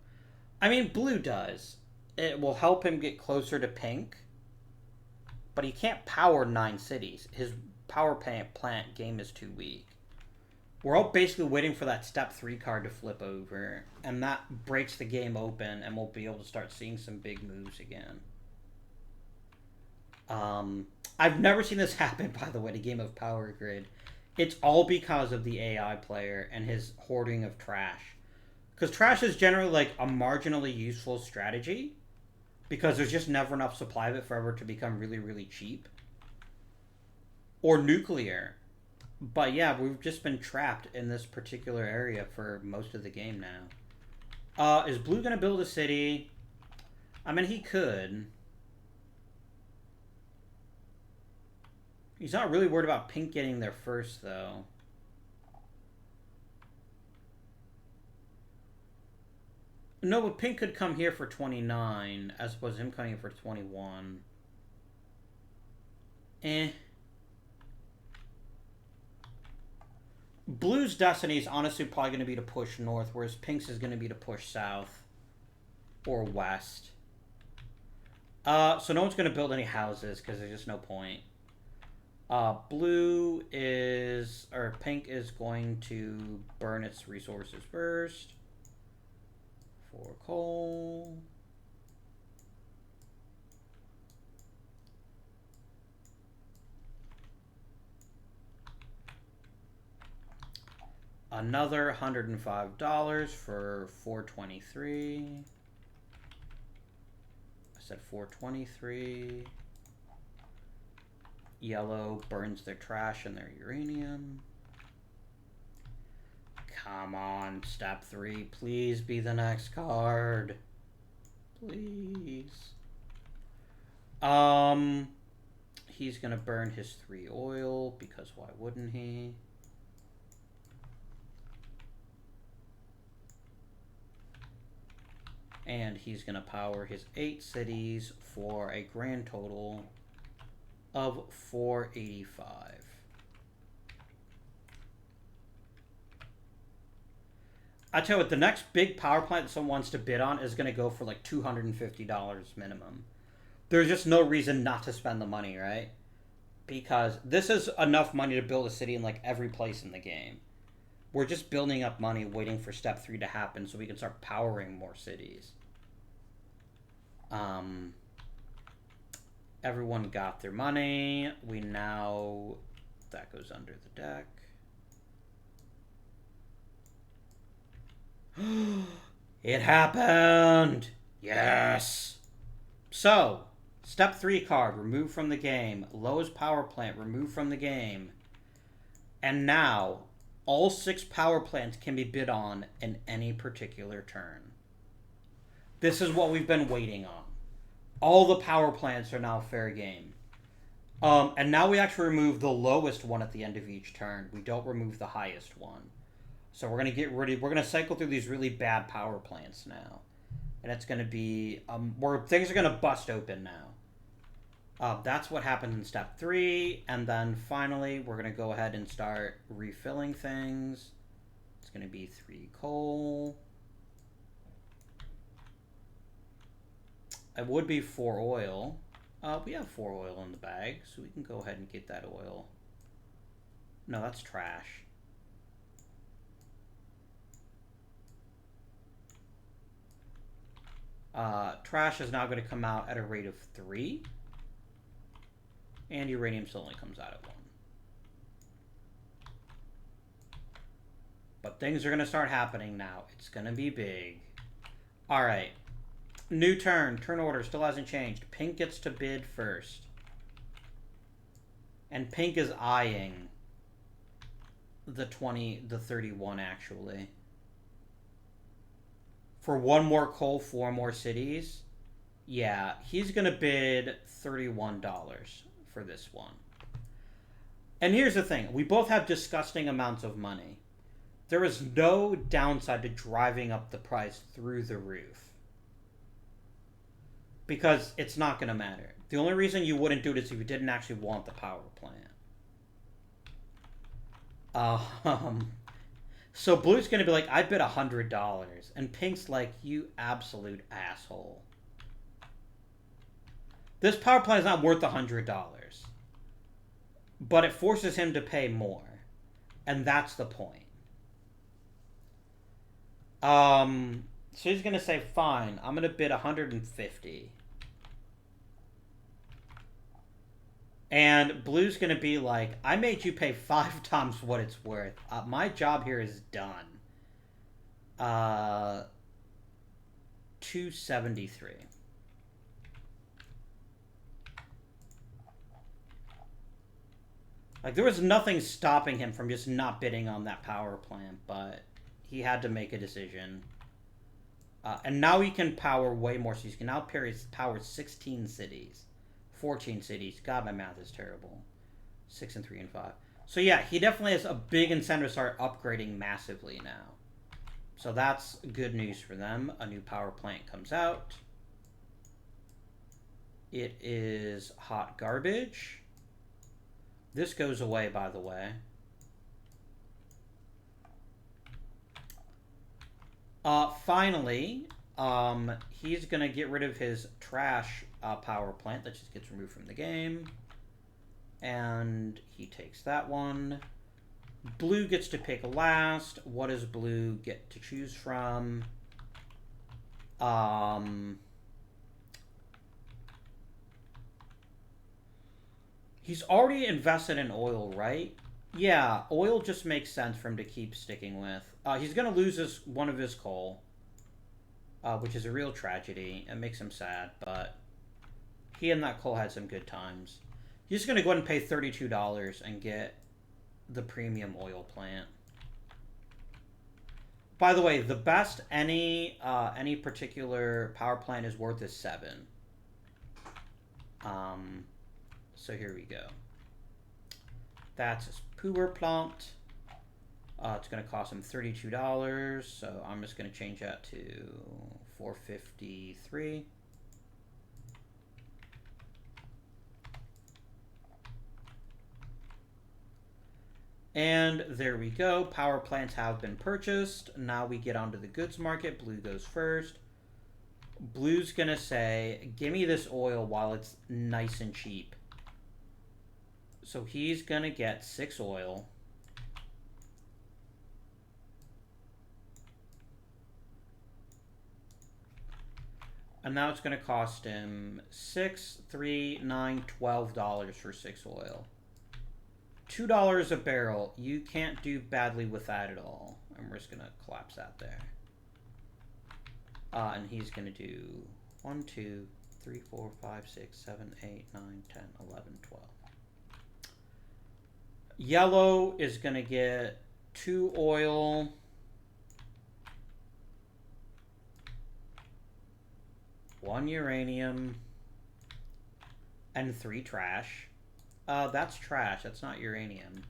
I mean, blue does. It will help him get closer to pink. But he can't power 9 cities. His power plant game is too weak. We're all basically waiting for that step 3 card to flip over. And that breaks the game open and we'll be able to start seeing some big moves again. I've never seen this happen, by the way, to Game of Power Grid. It's all because of the AI player and his hoarding of trash. Because trash is generally like a marginally useful strategy. Because there's just never enough supply of it for ever to become really, really cheap. Or nuclear. But yeah, we've just been trapped in this particular area for most of the game now. Is blue going to build a city? I mean, he could. He's not really worried about pink getting there first, though. No, but pink could come here for 29, as opposed to him coming here for 21. Blue's destiny is honestly probably going to be to push north, whereas pink's is going to be to push south or west. So no one's going to build any houses, because there's just no point. Pink is going to burn its resources first. For coal. Another $105 for 423. I said 423. Yellow burns their trash and their uranium. Come on, step 3. Please be the next card. Please. He's gonna burn his 3 oil, because why wouldn't he? And he's gonna power his 8 cities for a grand total of 485. I tell you what, the next big power plant that someone wants to bid on is going to go for like $250 minimum. There's just no reason not to spend the money, right? Because this is enough money to build a city in like every place in the game. We're just building up money, waiting for step 3 to happen so we can start powering more cities. Everyone got their money. We now... That goes under the deck. It happened! Yes! So, step 3 card, removed from the game. Lowest power plant, removed from the game. And now, all 6 power plants can be bid on in any particular turn. This is what we've been waiting on. All the power plants are now fair game. And now we actually remove the lowest one at the end of each turn. We don't remove the highest one. So we're going to cycle through these really bad power plants now. And it's going to be, where things are going to bust open now. That's what happened in step 3. And then finally, we're going to go ahead and start refilling things. It's going to be 3 coal. It would be 4 oil. We have 4 oil in the bag, so we can go ahead and get that oil. No, that's trash. Trash is now going to come out at a rate of 3. And uranium still only comes out at 1. But things are going to start happening now. It's going to be big. Alright. New turn. Turn order still hasn't changed. Pink gets to bid first. And pink is eyeing the 31 actually. For 1 more coal, 4 more cities. Yeah, he's going to bid $31 for this one. And here's the thing. We both have disgusting amounts of money. There is no downside to driving up the price through the roof. Because it's not going to matter. The only reason you wouldn't do it is if you didn't actually want the power plant. So blue's going to be like, I bid $100. And pink's like, you absolute asshole. This power plant is not worth $100. But it forces him to pay more. And that's the point. So he's going to say, fine, I'm going to bid 150. And blue's going to be like, I made you pay 5 times what it's worth. My job here is done. 273. Like, there was nothing stopping him from just not bidding on that power plant, but he had to make a decision. And now he can power way more cities. He can now power 16 cities. 14 cities. God, my math is terrible. 6 and 3 and 5. So yeah, he definitely has a big incentive to start upgrading massively now. So that's good news for them. A new power plant comes out. It is hot garbage. This goes away, by the way. Finally, he's going to get rid of his trash power plant that just gets removed from the game. And he takes that one. Blue gets to pick last. What does blue get to choose from? He's already invested in oil, right? Yeah, oil just makes sense for him to keep sticking with. He's going to lose one of his coal, which is a real tragedy. It makes him sad, but he and that coal had some good times. He's just going to go ahead and pay $32 and get the premium oil plant. By the way, the best any particular power plant is worth is 7. So here we go. That's his poor plant. It's going to cost him $32, so I'm just going to change that to $453. And there we go. Power plants have been purchased. Now we get onto the goods market. Blue goes first. Blue's going to say, give me this oil while it's nice and cheap. So he's going to get 6 oil. And now it's going to cost him $6, $3, $9, $12 for 6 oil. $2 a barrel. You can't do badly with that at all. And we're just going to collapse that there. And he's going to do 1, 2, 3, 4, 5, 6, 7, 8, 9, 10, 11, 12. Yellow is going to get 2 oil. One uranium. And 3 trash. That's trash. That's not uranium.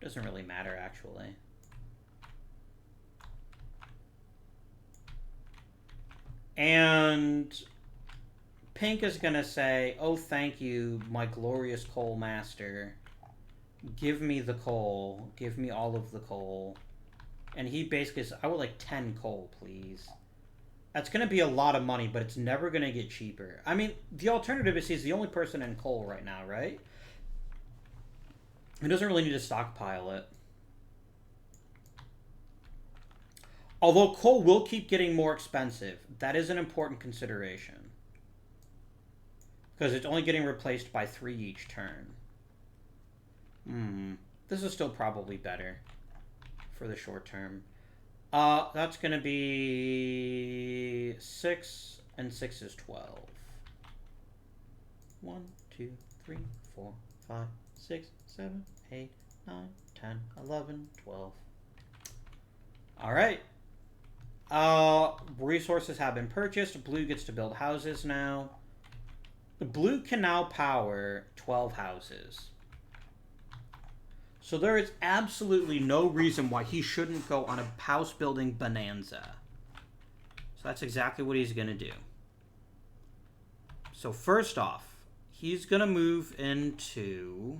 Doesn't really matter, actually. And Pink is going to say, oh, thank you, my glorious coal master. Give me the coal. Give me all of the coal. And he basically says, I would like 10 coal, please. That's going to be a lot of money, but it's never going to get cheaper. I mean, the alternative is he's the only person in coal right now, right? He doesn't really need to stockpile it. Although coal will keep getting more expensive. That is an important consideration. Because it's only getting replaced by 3 each turn. This is still probably better for the short term. That's going to be 6, and 6 is 12. 1, 2, 3, 4, 5, 6, 7, 8, 9, 10, 11, 12. Alright. Resources have been purchased. Blue gets to build houses now. Blue can now power 12 houses. So there is absolutely no reason why he shouldn't go on a house building bonanza. So that's exactly what he's going to do. So first off, he's going to move into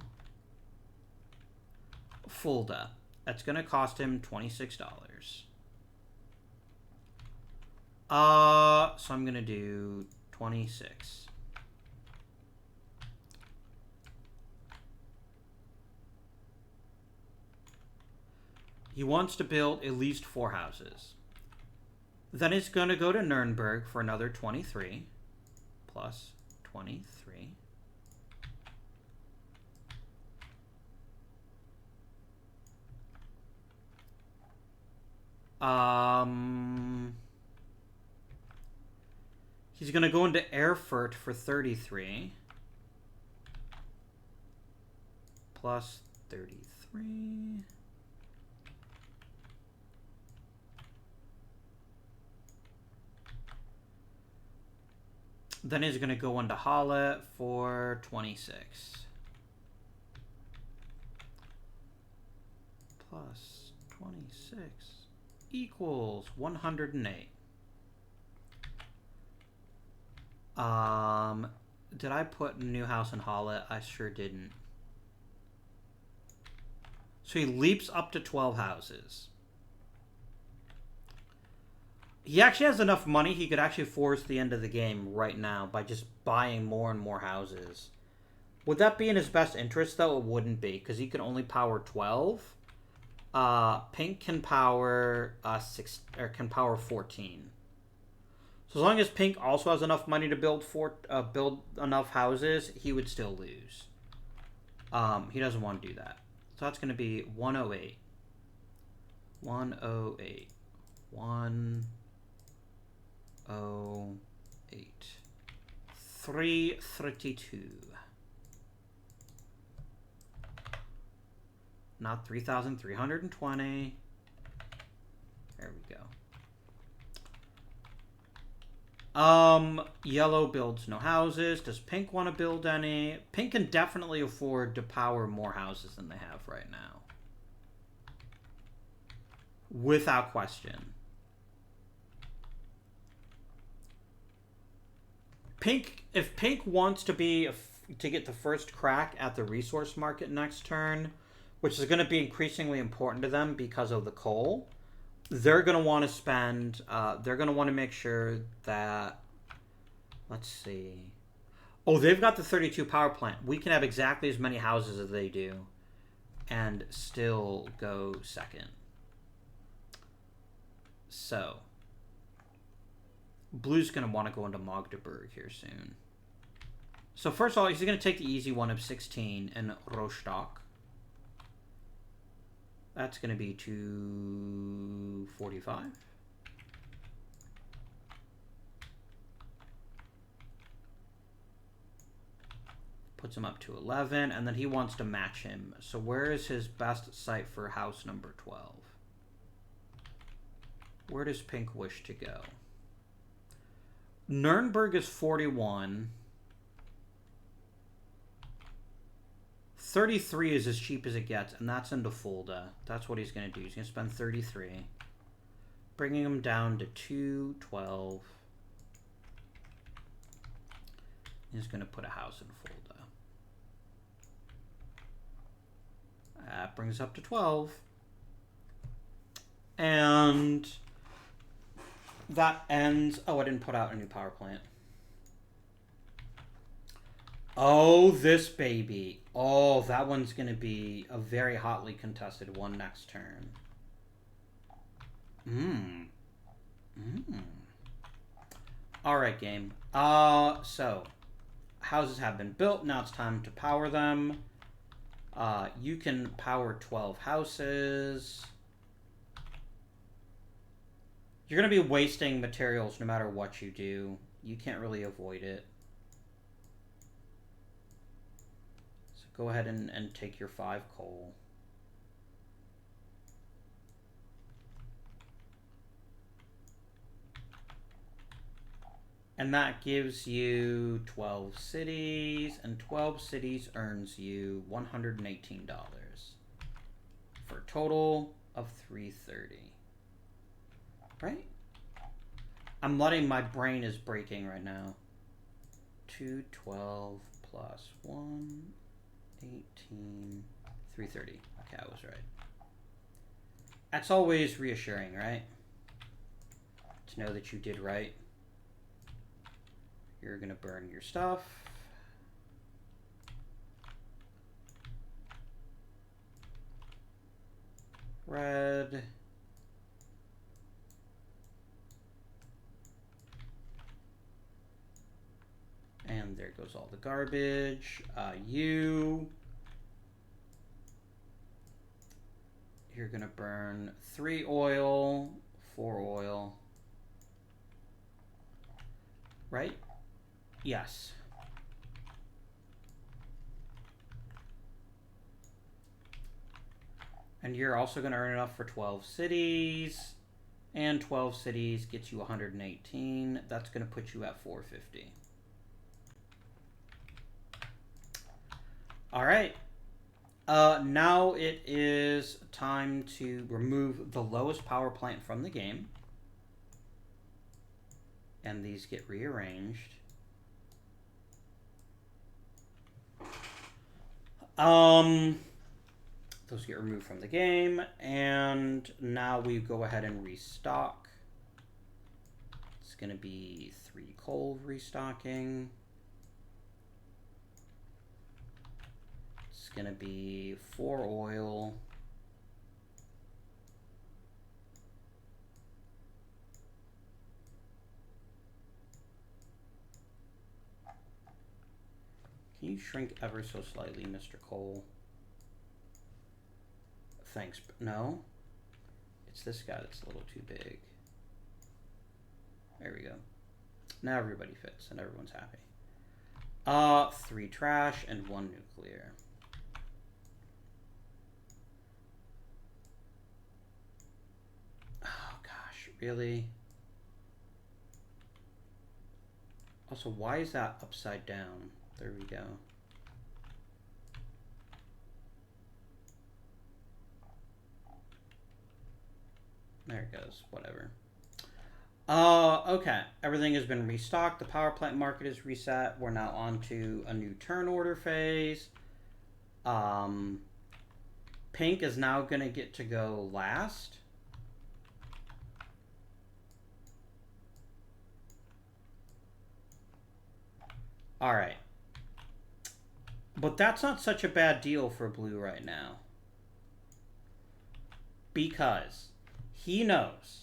Fulda. That's going to cost him $26. So I'm going to do 26. He wants to build at least 4 houses. Then he's going to go to Nuremberg for another 23. Plus 23. He's going to go into Erfurt for 33. Plus 33. Then he's going to go into Halle for 26. Plus 26 equals 108. Did I put a new house in Halle? I sure didn't. So he leaps up to 12 houses. He actually has enough money, he could actually force the end of the game right now by just buying more and more houses. Would that be in his best interest, though? It wouldn't be, because he can only power 12. Pink can power 14. So as long as Pink also has enough money to build enough houses, he would still lose. He doesn't want to do that. So that's going to be 108. 108. 108. 332. Not 3,320. There we go. Yellow builds no houses. Does Pink want to build any? Pink can definitely afford to power more houses than they have right now. Without question. If Pink wants to get the first crack at the resource market next turn, which is going to be increasingly important to them because of the coal, they're going to want to spend, they're going to want to make sure that, let's see. Oh, they've got the 32 power plant. We can have exactly as many houses as they do and still go second. So, Blue's going to want to go into Magdeburg here soon. So first of all, he's going to take the easy one of 16 and Rostock. That's going to be 245. Puts him up to 11, and then he wants to match him. So where is his best site for house number 12? Where does Pink wish to go? Nuremberg is 41. 33 is as cheap as it gets, and that's into Fulda. That's what he's going to do. He's going to spend 33. Bringing him down to 212. He's going to put a house in Fulda. That brings us up to 12. And that ends... Oh, I didn't put out a new power plant. Oh, this baby. Oh, that one's going to be a very hotly contested one next turn. All right, game. So, houses have been built. Now it's time to power them. You can power 12 houses. You're going to be wasting materials no matter what you do. You can't really avoid it. So go ahead and take your 5 coal. And that gives you 12 cities, and 12 cities earns you $118 for a total of $330. Right? I'm letting my brain is breaking right now. 212 plus 118, 330. Okay, I was right. That's always reassuring, right? To know that you did right. You're going to burn your stuff. Red. And there goes all the garbage. You're going to burn 3 oil, 4 oil. Right? Yes. And you're also going to earn enough for 12 cities. And 12 cities gets you 118. That's going to put you at 450. All right. Now it is time to remove the lowest power plant from the game. And these get rearranged. Those get removed from the game, and now we go ahead and restock. It's going to be 3 coal restocking. It's going to be 4 oil. Can you shrink ever so slightly, Mr. Cole? Thanks. No? It's this guy that's a little too big. There we go. Now everybody fits and everyone's happy. 3 trash and 1 nuclear. Oh gosh, really? Also, why is that upside down? There we go. There it goes. Whatever. Okay. Everything has been restocked. The power plant market is reset. We're now on to a new turn order phase. Pink is now going to get to go last. All right. But that's not such a bad deal for blue right now. Because he knows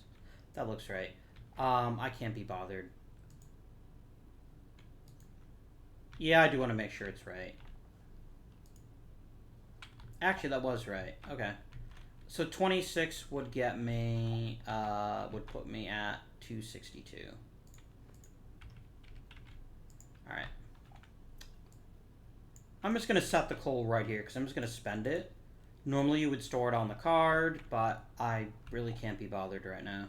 That looks right. I can't be bothered. Yeah, I do want to make sure it's right. Actually, that was right. Okay. So 26 would get me, would put me at 262. Alright. I'm just going to set the coal right here because I'm just going to spend it. Normally you would store it on the card, but I really can't be bothered right now.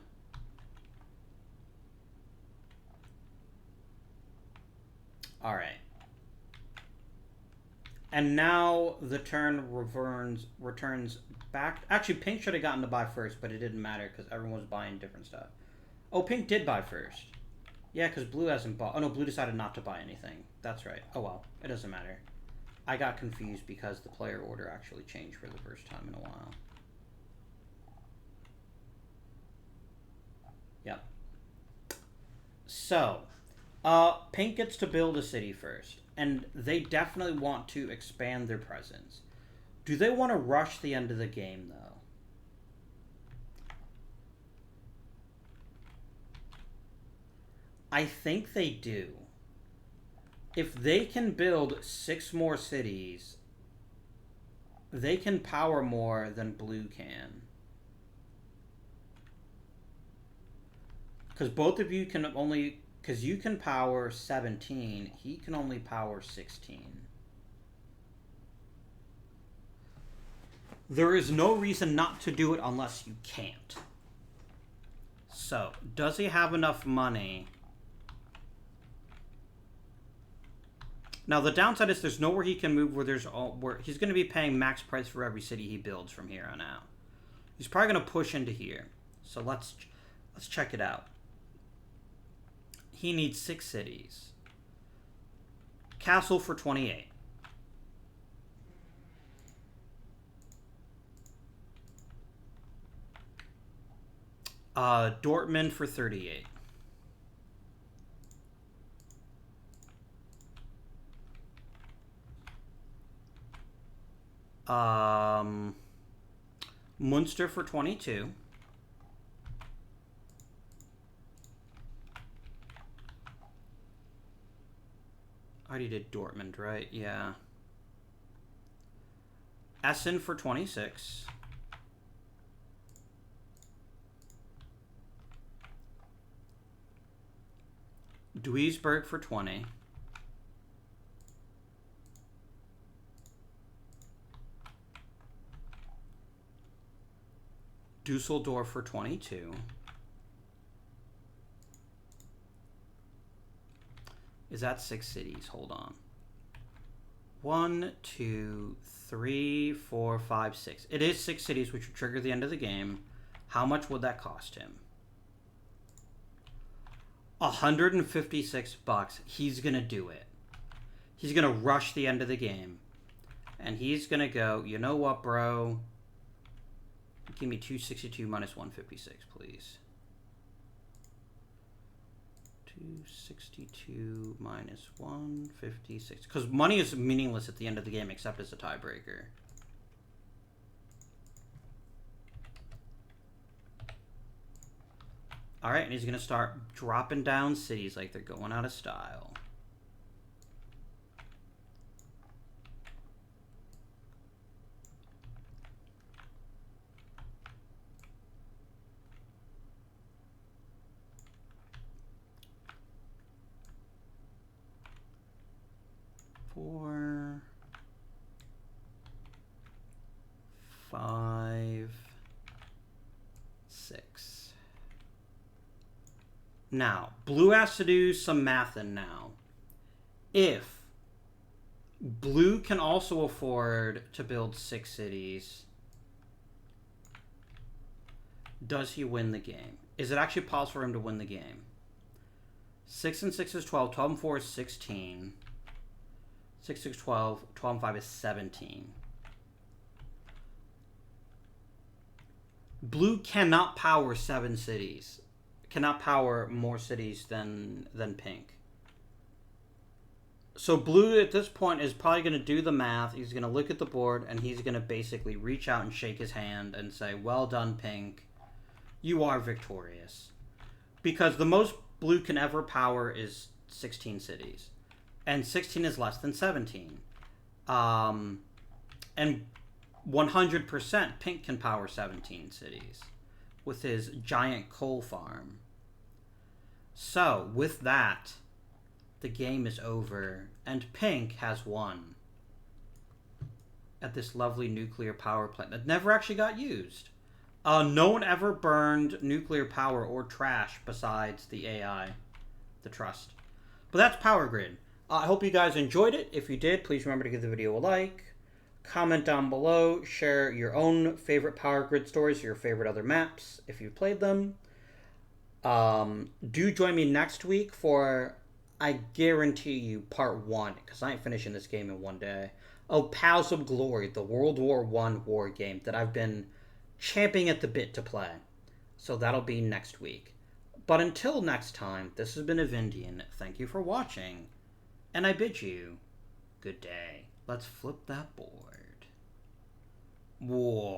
Alright. And now the turn returns back. Actually, pink should have gotten to buy first, but it didn't matter because everyone was buying different stuff. Oh, pink did buy first. Yeah, because blue hasn't bought. Oh, no, blue decided not to buy anything. That's right. Oh, well. It doesn't matter. I got confused because the player order actually changed for the first time in a while. Yep. So, pink gets to build a city first. And they definitely want to expand their presence. Do they want to rush the end of the game, though? I think they do. If they can build 6 more cities, they can power more than blue can. Because both of you can only... Because you can power 17, he can only power 16. There is no reason not to do it unless you can't. So, does he have enough money? Now, the downside is there's nowhere he can move where he's going to be paying max price for every city he builds from here on out. He's probably going to push into here. So let's check it out. He needs 6 cities. Castle for 28. Dortmund for 38. Munster for 22. I already did Dortmund, right? Yeah. Essen for 26. Duisburg for 20. Dusseldorf for 22. Is that 6 cities? Hold on. 1, 2, 3, 4, 5, 6. It is 6 cities, which would trigger the end of the game. How much would that cost him? $156. He's going to do it. He's going to rush the end of the game. And he's going to go, you know what, bro? Give me 262 minus 156, please. 262 minus 156. Because money is meaningless at the end of the game except as a tiebreaker. Alright, and he's going to start dropping down cities like they're going out of style. Four, 5, 6. Now, blue has to do some mathin' now. If blue can also afford to build 6 cities, does he win the game? Is it actually possible for him to win the game? 6 and 6 is 12. 12 and 4 is 16. 6, 6, 12. 12 and 5 is 17. Blue cannot power 7 cities. Cannot power more cities than pink. So blue at this point is probably going to do the math. He's going to look at the board and he's going to basically reach out and shake his hand and say, well done, pink. you are victorious. Because the most blue can ever power is 16 cities. And 16 is less than 17. And 100% pink can power 17 cities with his giant coal farm. So, with that, the game is over, and pink has won at this lovely nuclear power plant that never actually got used. No one ever burned nuclear power or trash besides the AI, the Trust. But that's Power Grid. I hope you guys enjoyed it. If you did, please remember to give the video a like. Comment down below. Share your own favorite Power Grid stories or your favorite other maps if you've played them. Do join me next week for, I guarantee you, part 1, because I ain't finishing this game in one day. Oh, Pals of Glory, the World War I war game that I've been champing at the bit to play. So that'll be next week. But until next time, this has been Avindian. Thank you for watching, and I bid you good day. Let's flip that board. Whoa.